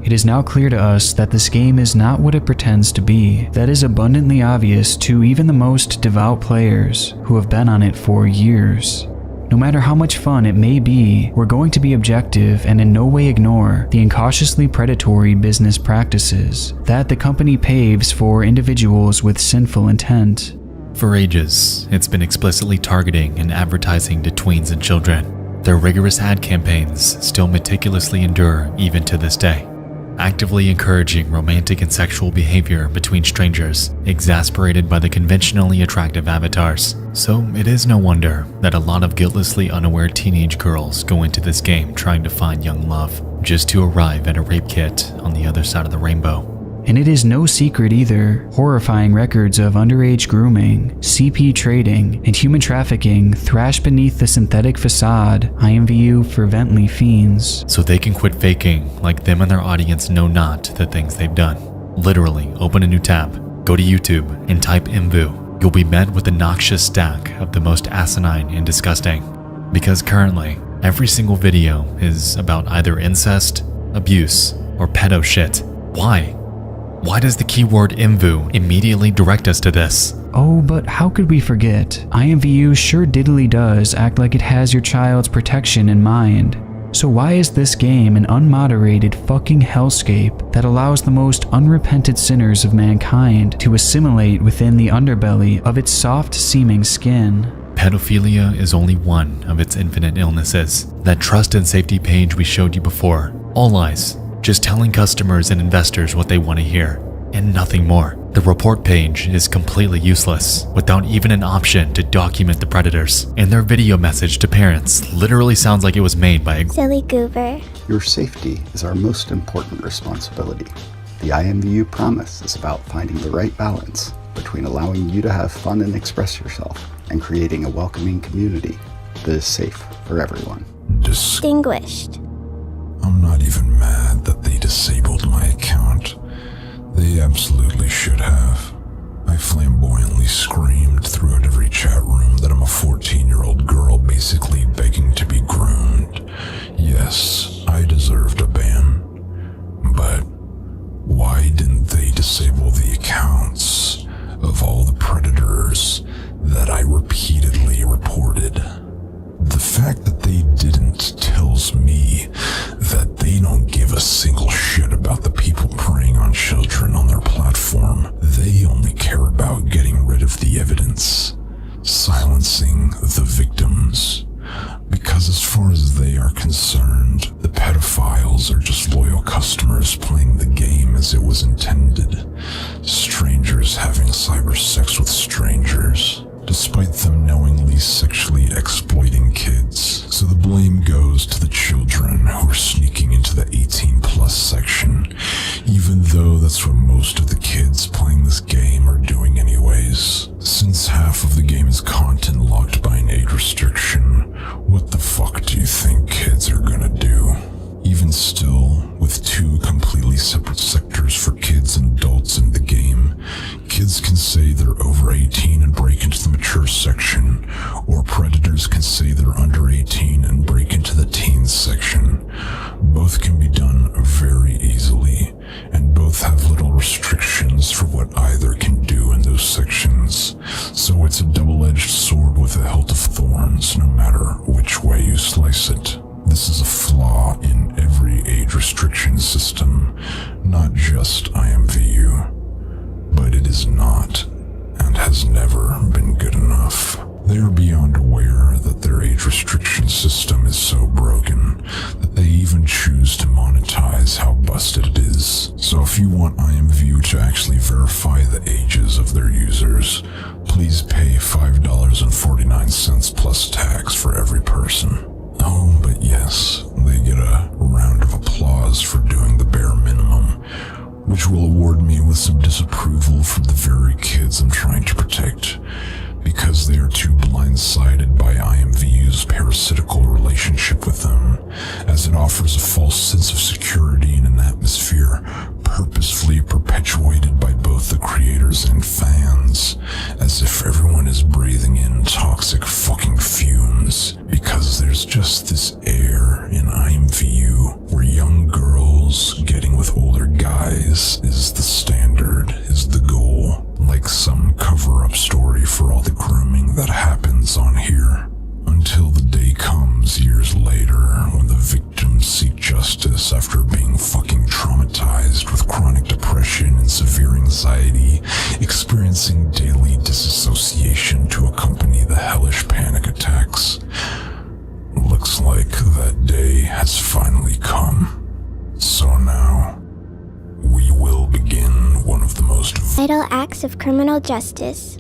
It is now clear to us that this game is not what it pretends to be. That is abundantly obvious to even the most devout players who have been on it for years. No matter how much fun it may be, we're going to be objective and in no way ignore the incautiously predatory business practices that the company paves for individuals with sinful intent. For ages, it's been explicitly targeting and advertising to tweens and children. Their rigorous ad campaigns still meticulously endure even to this day, actively encouraging romantic and sexual behavior between strangers, exasperated by the conventionally attractive avatars. So it is no wonder that a lot of guiltlessly unaware teenage girls go into this game trying to find young love, just to arrive at a rape kit on the other side of the rainbow. And it is no secret either, horrifying records of underage grooming, CP trading, and human trafficking thrash beneath the synthetic facade IMVU fervently fiends. So they can quit faking like them and their audience know not the things they've done. Literally, open a new tab, go to YouTube, and type MVU. You'll be met with a noxious stack of the most asinine and disgusting. Because currently, every single video is about either incest, abuse, or pedo shit. Why? Why does the keyword MVU immediately direct us to this? Oh, but how could we forget? IMVU sure diddly does act like it has your child's protection in mind. So why is this game an unmoderated fucking hellscape that allows the most unrepentant sinners of mankind to assimilate within the underbelly of its soft-seeming skin? Pedophilia is only one of its infinite illnesses. That trust and safety page we showed you before, all lies. Just telling customers and investors what they want to hear, and nothing more. The report page is completely useless, without even an option to document the predators. And their video message to parents literally sounds like it was made by a Silly goober. Your safety is our most important responsibility. The IMVU promise is about finding the right balance between allowing you to have fun and express yourself and creating a welcoming community that is safe for everyone. Distinguished. I'm not even mad that they disabled my account. They absolutely should have. I flamboyantly screamed throughout every chat room that I'm a 14-year-old girl basically begging to be groomed. Yes, I deserved a ban. But why didn't they disable the accounts of all the predators that I repeatedly reported? The fact that they didn't tells me that they don't give a single shit about the people preying on children on their platform. They only care about getting rid of the evidence, silencing the victims. Because as far as they are concerned, the pedophiles are just loyal customers playing the game as it was intended. Strangers having cyber sex with strangers, despite them knowingly sexually exploiting kids. So the blame goes to the children who are sneaking into the 18+ section, even though that's what most of the kids playing this game are doing anyways. Since half of the game is content locked by an age restriction, what the fuck do you think kids are gonna do? Even still, with two completely separate sectors for kids and adults in the game, kids can say they're over 18 and break into the mature they're under 18 and break into the teens section. Both can be done very easily, and both have little restrictions for what either can do in those sections. So it's a double-edged sword with a hilt of thorns, no matter which way you slice it. This is a flaw in every age restriction system, not just IMVU. But it is not, and has never been good enough. They are beyond aware that their age restriction system is so broken that they even choose to monetize how busted it is. So if you want IMVU to actually verify the ages of their users, please pay $5.49 plus tax for every person. Oh, but yes, they get a round of applause for doing the bare minimum, which will award me with some disapproval from the very kids I'm trying to protect, because they are too blindsided by IMVU's parasitical relationship with them, as it offers a false sense of security in an atmosphere purposefully perpetuated by both the creators and fans, as if everyone is breathing in toxic fucking fumes, because there's just this air in IMVU where young girls getting with older guys is the standard, is the goal, like some cover-up story for all the grooming that happens on here. Until the day comes years later when the victims seek justice after being fucking traumatized with chronic depression and severe anxiety, experiencing daily disassociation to accompany the hellish panic attacks. Looks like that day has finally come. So now, we will begin one of the most Vital acts of criminal justice.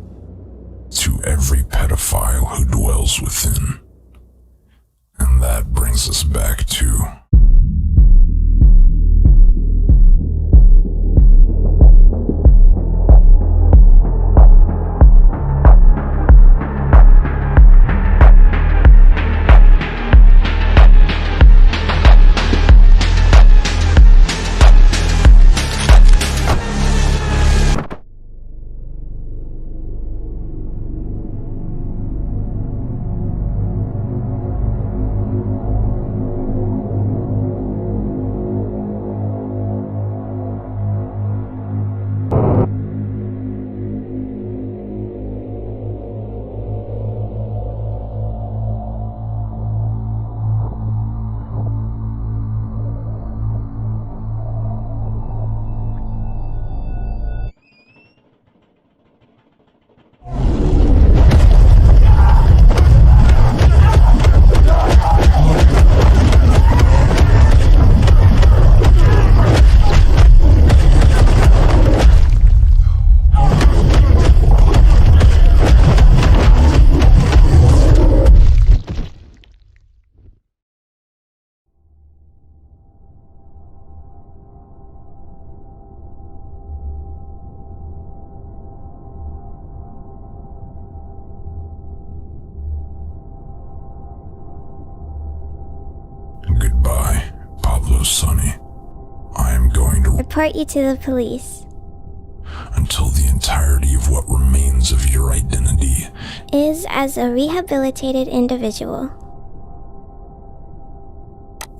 to every pedophile who dwells within. And that brings us back to Goodbye, PABLOSUNNY. I am going to Report you to the police. until the entirety of what remains of your identity. Is as a rehabilitated individual.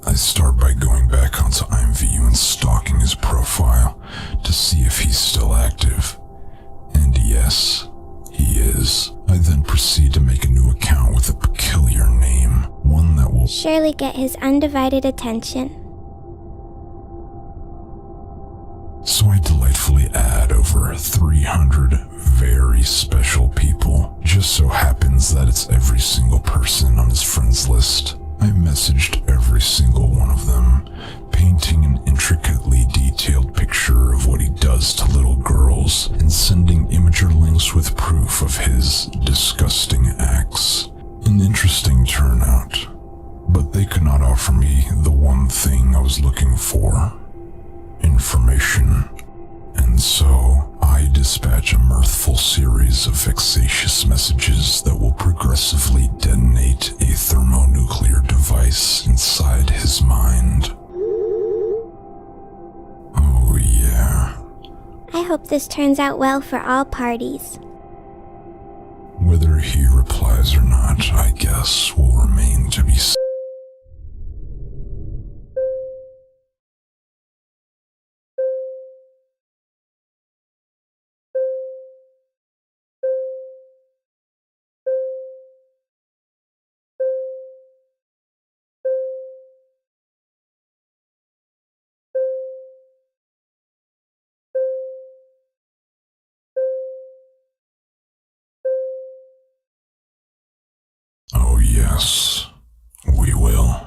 I start by going back onto IMVU and stalking his profile to see if he's still active. And yes, he is. I then proceed to make a new account with a peculiar name, one that will Surely get his undivided attention. So I delightfully add over 300 very special people. Just so happens that it's every single person on his friends list. I messaged every single one of them, painting an intricately detailed picture of what he does to little girls and sending imager links with proof of his disgusting acts. An interesting turnout, but they could not offer me the one thing I was looking for: information. And so, I dispatch a mirthful series of vexatious messages that will progressively detonate a thermonuclear device inside his mind. Oh yeah. I hope this turns out well for all parties. Whether he replies or not, I guess, will remain Yes, we will.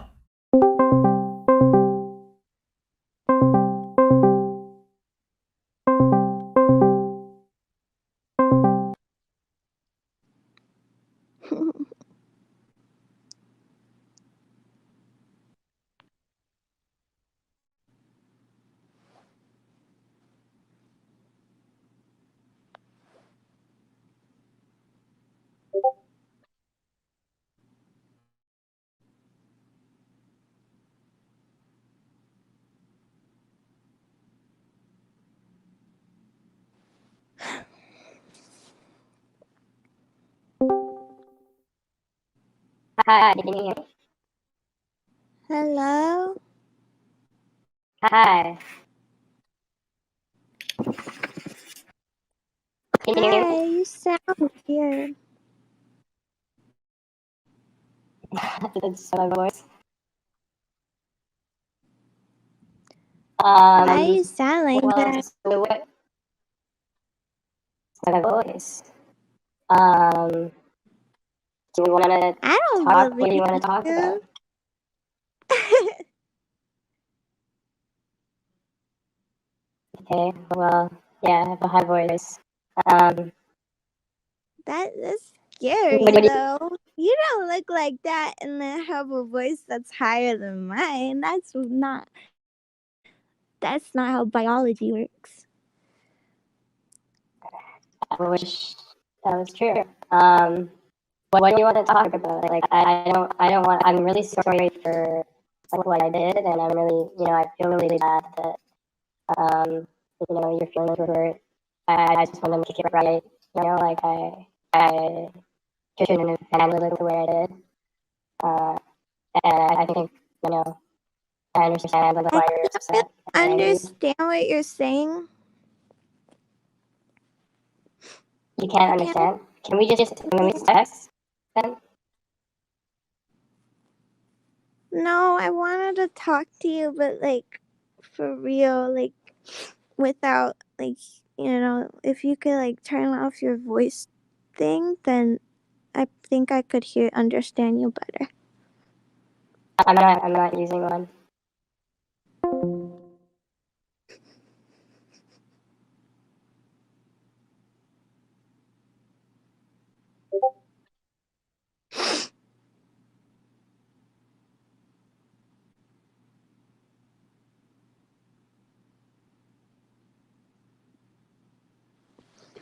Hi, can you hear me? Hello? Hi. Can you hear Hi, me? you sound weird. It's my voice. Why you sound like Well, that? so what? My voice. Um, do you want to I don't talk? What do you believe want to talk you. about? Okay, well, yeah, I have a high voice. Um, That's what scary do you, though. You don't look like that and then have a voice that's higher than mine. That's not how biology works. I wish that was true. What do you want to talk about? Like, I don't want. I'm really sorry for like what I did, and I'm really, I feel really bad that, your feelings were hurt. I just want to make it right. Like I shouldn't have handled it the way I did. And I think, I understand like I why you're don't upset and angry. understand what you're saying. You can't understand. Can we text then? No, I wanted to talk to you, but like for real, like without like if you could like turn off your voice thing, then I think I could understand you better. I'm not using one.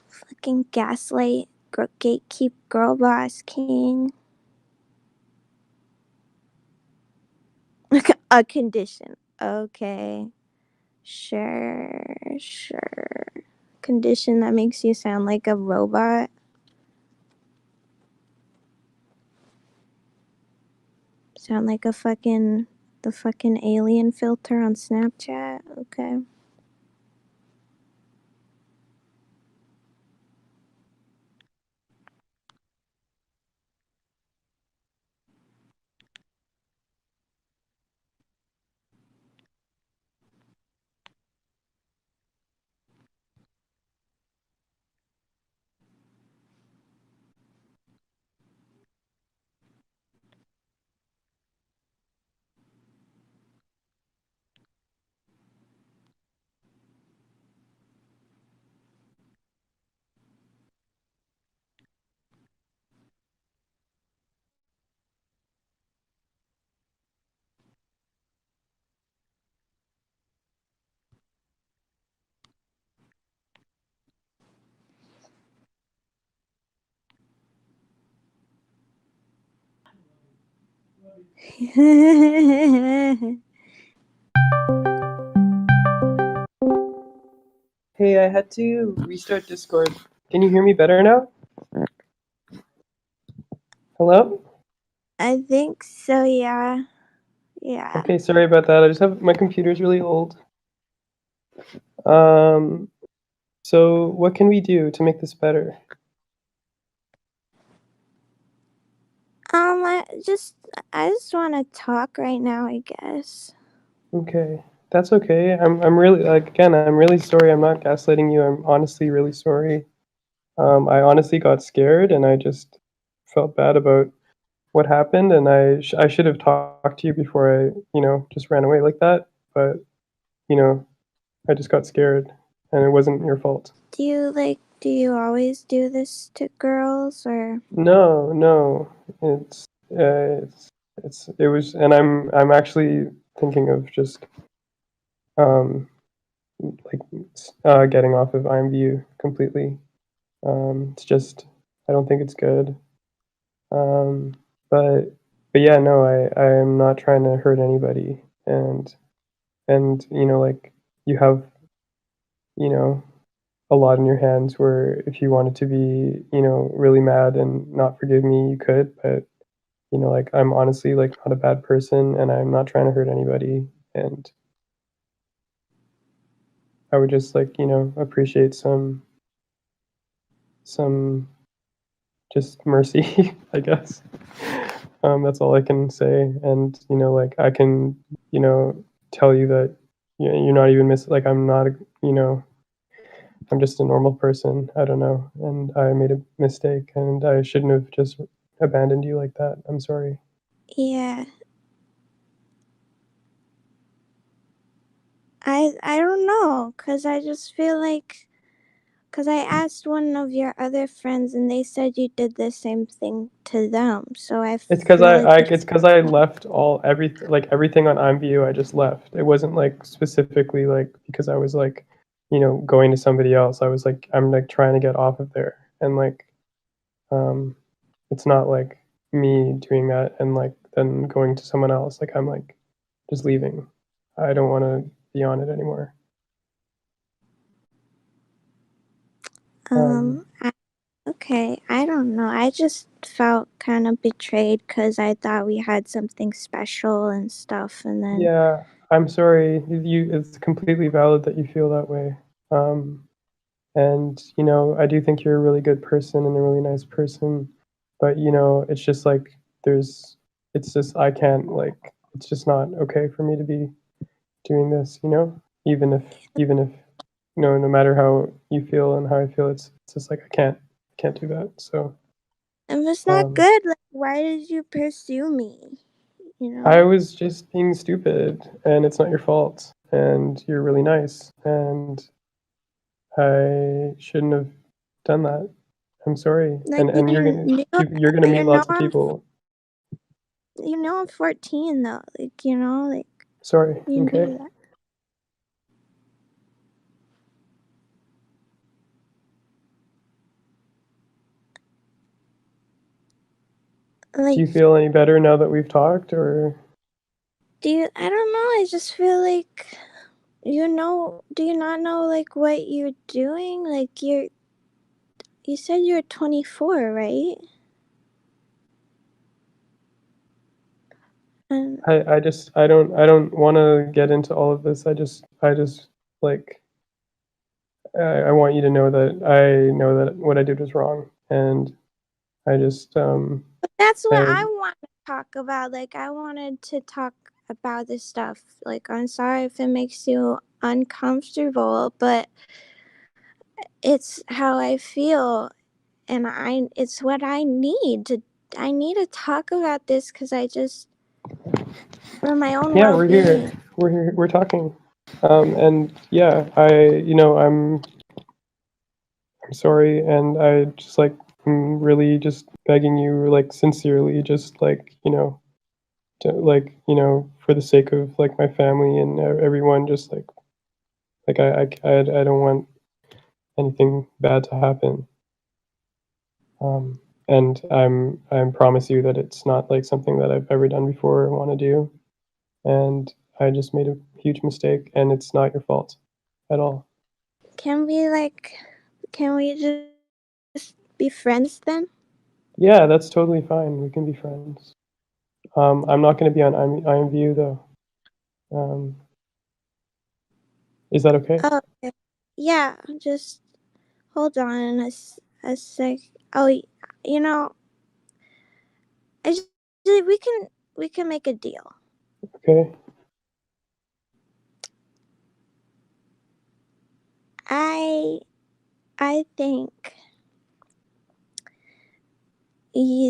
Fucking gaslight, gatekeep, girl boss, king. A condition. Okay. Sure. Condition that makes you sound like a robot. Sound like the fucking alien filter on Snapchat. Okay. Hey, I had to restart Discord. Can you hear me better now? Hello? I think so, yeah. Yeah. Okay, sorry about that. I just have my computer's really old. So what can we do to make this better? I just want to talk right now, I guess. Okay, that's okay. I'm really again, I'm really sorry. I'm not gaslighting you. I'm honestly really sorry. I honestly got scared and I just felt bad about what happened, and I should have talked to you before I, just ran away like that. But I just got scared, and it wasn't your fault. Do you always do this to girls, or? No, no, it was, and I'm actually thinking of just like getting off of IMVU completely. It's just I don't think it's good. Um, but yeah, no, I am not trying to hurt anybody, and like you have a lot in your hands where if you wanted to be really mad and not forgive me, you could, but like I'm honestly like not a bad person, and I'm not trying to hurt anybody, and I would just like appreciate some just mercy, I guess. That's all I can say. And like I can, tell you that you're not even like I'm not, I'm just a normal person. I don't know, and I made a mistake, and I shouldn't have just abandoned you like that. I'm sorry. Yeah. I don't know, cause I just feel like, cause I asked one of your other friends, and they said you did the same thing to them. So I It's because feel like it's because I left everything on IMVU. I just left. It wasn't like specifically like because I was like, going to somebody else. I was like, I'm like trying to get off of there, and like, it's not like me doing that and like then going to someone else. Like I'm like just leaving. I don't want to be on it anymore. Okay, I don't know. I just felt kind of betrayed because I thought we had something special and stuff, and then Yeah, I'm sorry. It's completely valid that you feel that way. And I do think you're a really good person and a really nice person, but it's just like it's just I can't like it's just not okay for me to be doing this. Even if no matter how you feel and how I feel, it's just like I can't do that. So it was not um, good. Like, why did you pursue me? I was just being stupid, and it's not your fault. And you're really nice, and I shouldn't have done that. I'm sorry, Like and you're gonna meet lots of people. I'm 14 though. Like, like Sorry. you Okay. knew that. Do Like, you feel any better now that we've talked, or? I don't know. I just feel like, do you not know like what you're doing? Like, you said you're 24, right? And I don't want to get into all of this. I just like I want you to know that I know that what I did was wrong, and I just that's what I I want to talk about. Like, I wanted to talk about this stuff. Like, I'm sorry if it makes you uncomfortable, but it's how I feel, and it's what I need to talk about this because I just, for my own yeah, we're well-being. here. We're here. We're talking. And yeah, I'm sorry, and I just like I'm really just begging you, like sincerely, just like to, like for the sake of like my family and everyone, just like I don't want anything bad to happen. And I promise you that it's not like something that I've ever done before or want to do, and I just made a huge mistake, and it's not your fault at all. Can we just be friends then? Yeah, that's totally fine. We can be friends. I'm not going to be on IMVU though. Is that okay? Oh, okay. Yeah, just hold on a sec. Oh, you know, I just, we can make a deal. Okay. I think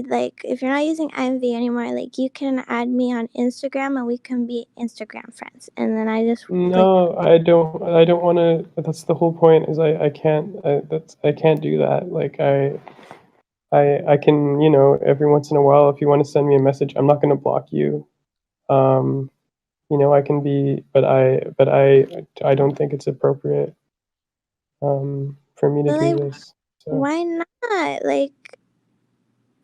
like if you're not using IMV anymore, like you can add me on Instagram and we can be Instagram friends. And then I just like, No, I don't want to. That's the whole point. Is I can't. I can't do that. Like I can, you know, every once in a while, if you want to send me a message, I'm not going to block you. You know, I can be, but I don't think it's appropriate for me to like, do this. So. why not? Like,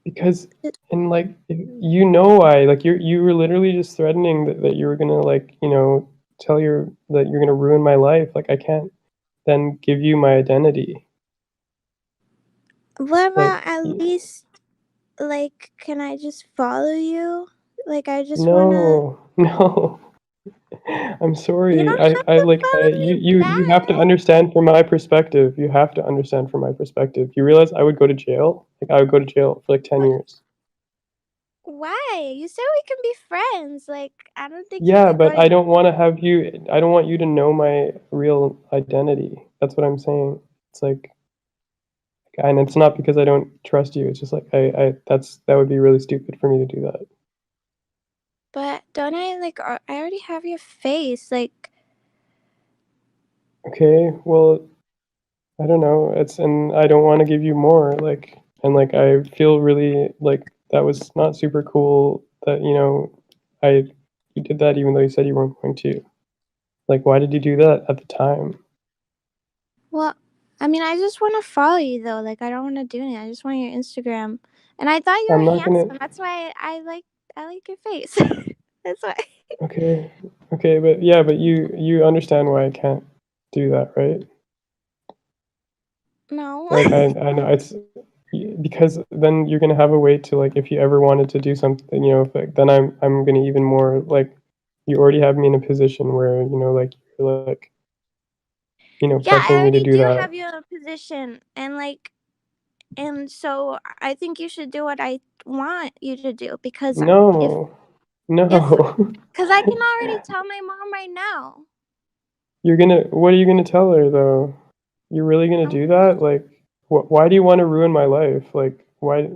Because, and like, you know why, like you were literally just threatening that you were gonna, like, you know, tell that you're gonna ruin my life. Like, I can't then give you my identity. what about Like, at least, like, can I just follow you? Like, I just wanna. no. I'm You sorry. don't have to follow me You have to back. understand from my perspective. You have to understand from my perspective. You realize I would go to jail? Like, I would go to jail for like 10 years. Why? You said we can be friends. Like, I don't think you Yeah, could go but to. I don't want to have you. I don't want you to know my real identity. That's what I'm saying. It's like, and it's not because I don't trust you. It's just like that would be really stupid for me to do that. But don't I like? I already have your face. Like, Okay, well, I don't know. And I don't want to give you more. Like, and like I feel really like that was not super cool. That, you know, you did that even though you said you weren't going to. Like, why did you do that at the time? well, I mean, I just want to follow you though. Like, I don't want to do anything. I just want your Instagram. And I thought you I'm were not gonna. handsome. That's why I like your face. That's why. Okay, but yeah, but you understand why I can't do that, right? No. Like, I know it's because then you're gonna have a way to, like, if you ever wanted to do something, you know, if, like, then I'm gonna even more, like, you already have me in a position where, you know, like, you're like, you know, Yeah, I pressuring me to already do do that. have you in a position, and like, and so I think you should do what I want you to do because if No, because I can already tell my mom right now. what are you gonna tell her though? You're really gonna do that? Like, why do you want to ruin my life? Like, why?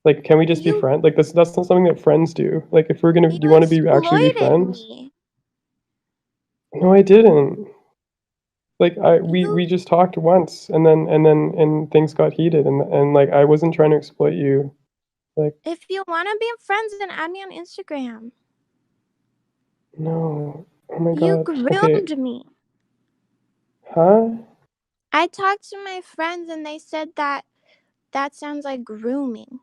Like, can we just be You friends? Like, that's not something that friends do. Like, if we're gonna, do you you want to be actually be exploited friends? me. No, I didn't. Like, You we just talked once, and things got heated, and like I wasn't trying to exploit you. Like, if you want to be friends, then add me on Instagram. no. Oh my You God. Okay. groomed me. Huh? I talked to my friends and they said that sounds like grooming.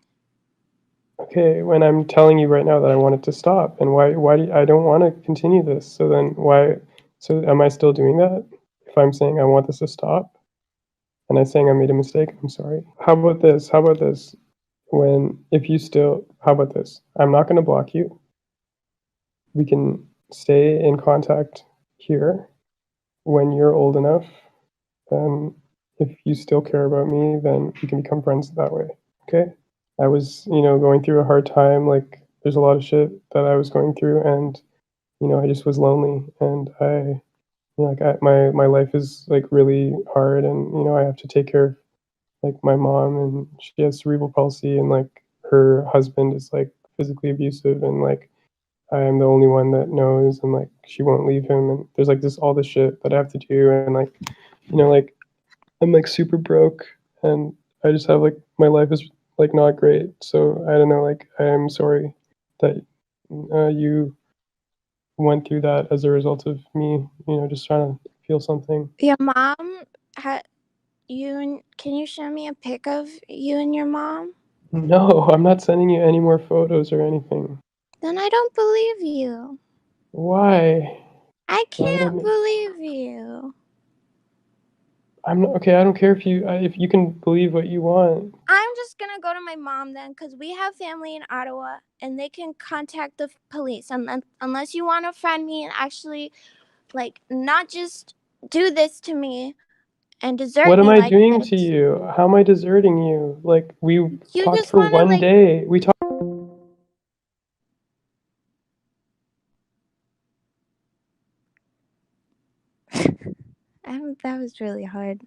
Okay. When I'm telling you right now that I want it to stop, and why do I don't want to continue this? So then why? So am I still doing that? If I'm saying I want this to stop, and I'm saying I made a mistake, I'm sorry. How about this? How about this? How about this? I'm not going to block you. We can stay in contact here. When you're old enough, then if you still care about me, then we can become friends that way. Okay? I was, you know, going through a hard time. Like, there's a lot of shit that I was going through, and, you know, I just was lonely, and you know, like, my life is like really hard, and, you know, I have to take care of, like, my mom, and she has cerebral palsy, and like her husband is like physically abusive, and like I am the only one that knows, and like she won't leave him, and there's like all this shit that I have to do, and like, you know, like I'm like super broke, and I just have like my life is like not great. So I don't know, like I am sorry that you went through that as a result of me, you know, just trying to feel something. Your mom had can you show me a pic of you and your mom? No, I'm not sending you any more photos or anything. Then I don't believe you. Why? I Why can't don't believe you. I'm not, okay? I don't care if you can believe what you want. I'm just gonna go to my mom then, because we have family in Ottawa, and they can contact the police. Unless you want to friend me and actually, like, not just do this to me and desert What am me I like doing to this. you? How am I deserting you? Like, we You talked just for want to, one like, day. We talked. that was really hard.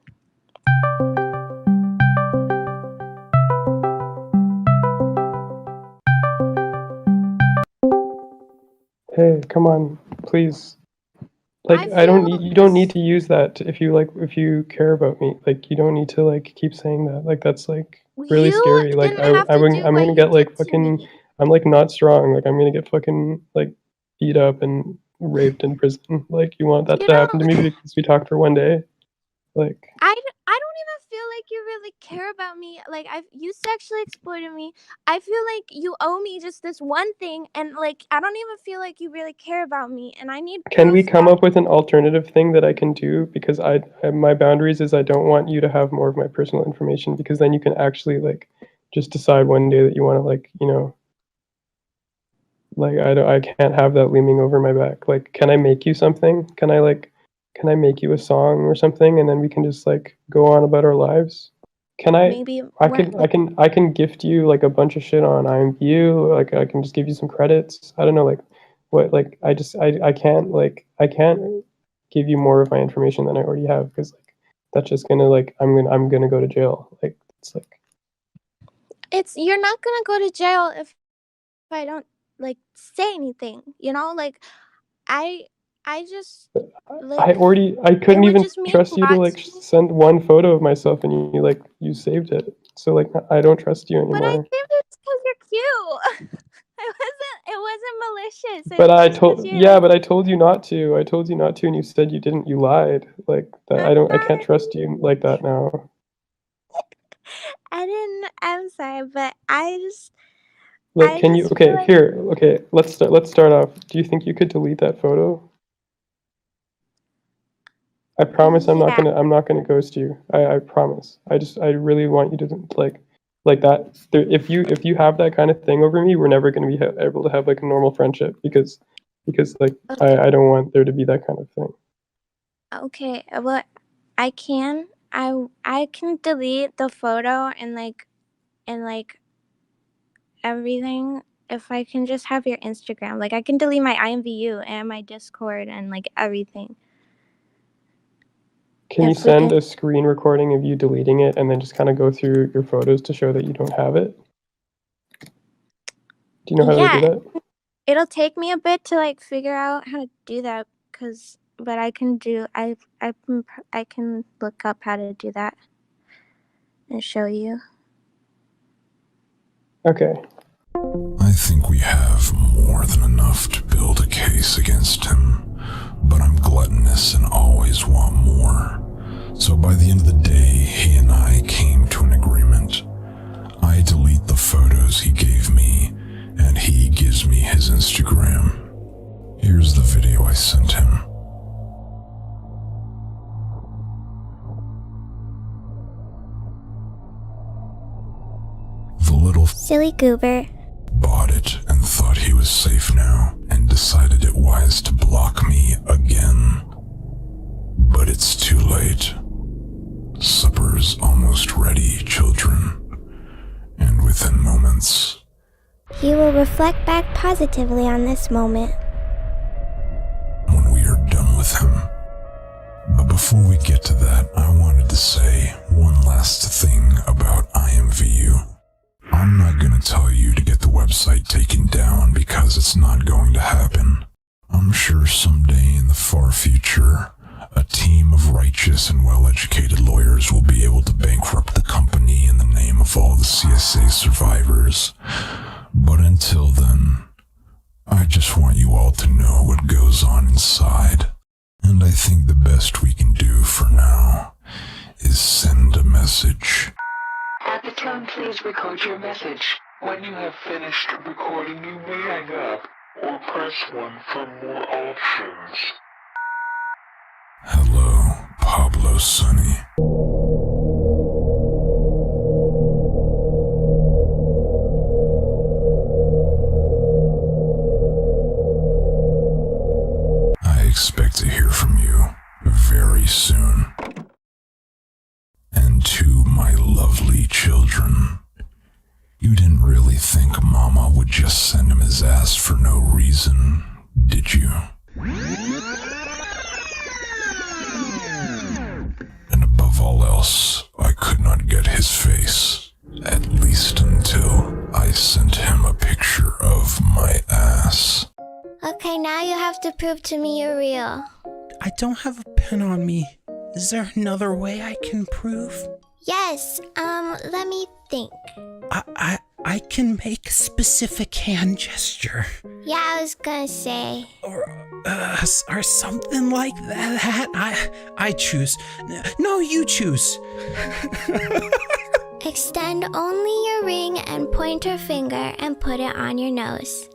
Hey, come on, please. Like, I feel you don't need to use that if you care about me. Like, you don't need to, like, keep saying that. Like, that's, like, really you scary. Like, didn't have to do I'm what gonna you get, like, did to fucking, me. I'm, like, not strong. Like, I'm gonna get fucking, like, beat up and raped in prison. Like, you want that You to happen to me don't. because we talked for one day? Like, I don't even feel like you really care about me. Like, you sexually exploited me. I feel like you owe me just this one thing, and like I don't even feel like you really care about me, and I need can we proof come that. up with an alternative thing that I can do? Because my boundaries is I don't want you to have more of my personal information, because then you can actually, like, just decide one day that you want to, like, you know, like, I can't have that looming over my back. Like, can I make you something? Can I make you a song or something, and then we can just, like, go on about our lives? Can Maybe I can gift you, like, a bunch of shit on IMVU. Like, I can just give you some credits. I don't know, like, what, like, I can't, like, I can't give you more of my information than I already have, because, like, that's just gonna, like, I'm gonna go to jail. Like, it's like, you're not gonna go to jail if I don't like say anything. You know, like I just like I it couldn't would even just mean trust a you to, lot like, to me. send one photo of myself, and you saved it. So, like, I don't trust you But I anymore. saved it because you're cute. It wasn't malicious. It But was just because you're yeah, like but I told you not to. I told you not to, and you said you didn't. You lied. Like, that. I'm I can't sorry. trust you like that now. I didn't. I'm sorry, but Like, I can you? just feel Okay, like here. Okay, let's start off. Do you think you could delete that photo? I promise yeah. I'm not gonna ghost you. I promise. I really want you to, like that. If you have that kind of thing over me, we're never gonna be able to have, like, a normal friendship, because like, I don't want there to be that kind of thing. Okay. Well, I can. I can delete the photo and like everything if I can just have your Instagram. Like I can delete my IMVU and my Discord and like everything. Can you If we send can. a screen recording of you deleting it, and then just kind of go through your photos to show that you don't have it? Do you know how to do Yeah, that? it'll take me a bit to like figure out how to do that, but I can do. I can look up how to do that and show you. Okay. I think we have more than enough to build a case against him, but I'm gluttonous and always want more. So by the end of the day, he and I came to an agreement. I delete the photos he gave me, and he gives me his Instagram. Here's the video I sent him. The little Silly goober. bought it and thought he was safe now, and decided it wise to block me again. But it's too late. Supper's almost ready, children. And within moments, He will reflect back positively on this moment. when we are done with him. But before we get to that, I wanted to say one last thing about IMVU. I'm not going to tell you to get the website taken down, because it's not going to happen. I'm sure someday in the far future, a team of righteous and well-educated lawyers will be able to bankrupt the company in the name of all the CSA survivors. But until then, I just want you all to know what goes on inside. And I think the best we can do for now is send a message. At the tone, please record your message. When you have finished recording, you may hang up or press 1 for more options. Hello, PABLOSUNNY. I expect to hear from you very soon. And to my lovely children, you didn't really think Mama would just send him his ass for no reason, did you? And above all else, I could not get his face, at least until I sent him a picture of my ass. Okay, now you have to prove to me you're real. I don't have a pen on me. Is there another way I can prove? Yes, let me think. I can make a specific hand gesture. Yeah, I was gonna say. Or something like that. I choose. No, you choose. Extend only your ring and pointer finger and put it on your nose.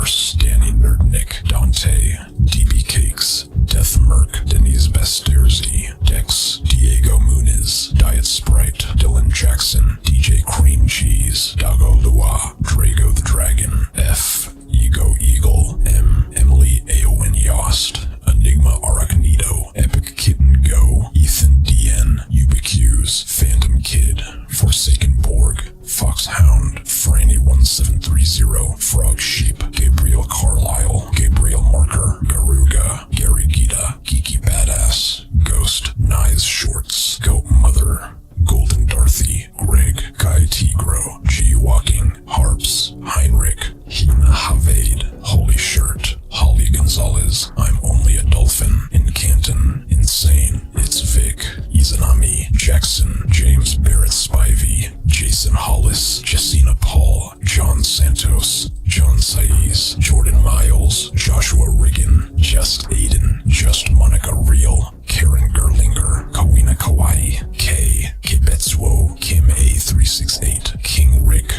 Force, Danny Nerdnick, Dante, DB Cakes, Death Merc, Denise Basterzi, Dex, Diego Muniz, Diet Sprite, Dylan Jackson, DJ Cream Cheese, Dago Lua, Drago the Dragon, F, Ego Eagle, M, Emily Aowen Yost, Enigma Arachnito, Epic Kitten Go, Ethan DN, Ubiqu's, Phantom Kid, Forsaken Borg, Foxhound, Franny1730, Frog Sheep, Gabriel Carlisle, Gabriel Marker, Garuga, Gary Gita, Geeky Badass, Ghost, Nyes Shorts, Goat Mother, Golden Dorothy, Greg, Guy Tigro, G Walking, Harps, Heinrich, Hina Havade, Holy Shirt, Holly Gonzalez, I'm Only a Dolphin, in Canton, Insane, It's Vic, Izanami, Jackson, James Barrett Spivey, Jason Hollis, Jessina Paul, John Santos, John Saiz, Jordan Miles, Joshua Riggin, Just Aiden, Just Monica Real, Karen Gerlinger, Kawina Kawaii, K, Kibetsuo, Kim A368, King Rick,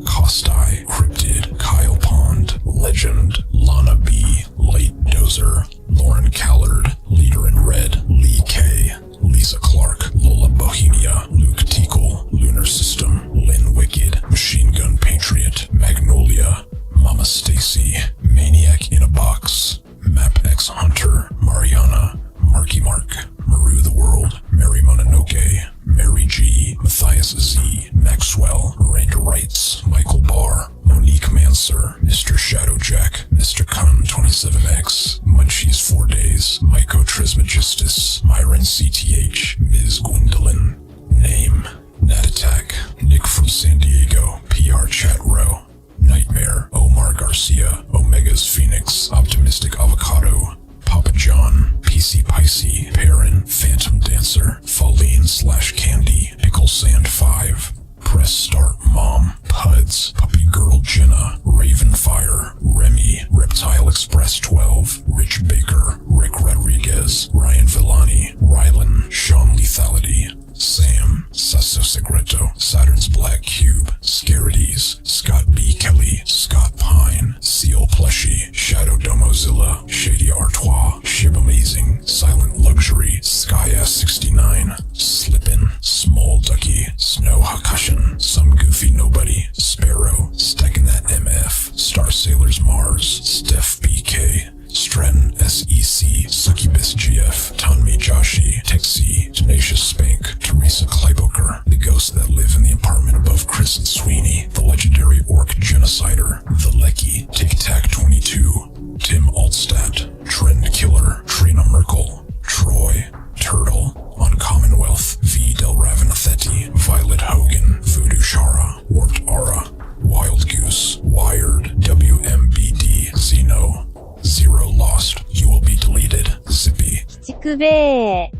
Kostai, Cryptid, Kyle Pond, Legend, Lana B, Late Dozer, Lauren Callard, Leader in Red, Lee K, Lisa Clark, Lola Bohemia, Luke Tickle, Lunar System, Lynn Wicked, Machine Gun Patriot, Magnolia, Mama Stacy, Maniac in a Box, Map X Hunter, Mariana, Marky Mark, Maru the World, Mary Mononoke, Mary G, Matthias Z, Maxwell, Miranda Wrights, Michael Barr, Monique Manser, Mr. Shadowjack, Mr. Kun 27X, Munchies 4 Days, Myco Trismegistus, Myron CTH, Ms. Gwendolyn, Name, Nat Attack, Nick from San Diego, PR Chat Row, Nightmare, Omar Garcia, Omega's Phoenix, Optimistic Avocado, Papa John, PC Picey, Perrin, Phantom Dancer, Falleen/Candy, Pickle Sand 5, Press Start Mom, Puds, Puppy Girl Jenna, Ravenfire, Remy, Reptile Express 12, Rich Baker, Rick Rodriguez, Ryan Villani, Rylan, Sean Lethality, Sam, Sasso Segreto, Saturn's Black Cube, Scarities, Scott B. Kelly, Scott Pine, Seal Plushie, Shadow Domozilla, Shady Artois, Shib Amazing, Silent Luxury, Skyass 69, Slippin', Small Ducky, Snow Hakushin, Some Goofy Nobody, Sparrow, Stacking That MF, Star Sailors Mars, Steph BK, Stratton SEC, Succubus GF, Tonmi Joshi, Texie, Tenacious Spank, Teresa Kleiboker, the ghosts that live in the apartment above Chris and Sweeney, the legendary Orc Genocider, the Lecky, Tic Tac 22, Tim Altstadt, Trend Killer, Trina Merkel, Troy, Turtle, on Commonwealth, V. Del Ravanathetti, Violet Hogan, Voodoo Shara, Warped Aura, Wild Goose, Wired, WMBD, Zeno, Zero Lost, You Will Be Deleted, Zippy. ちくべー。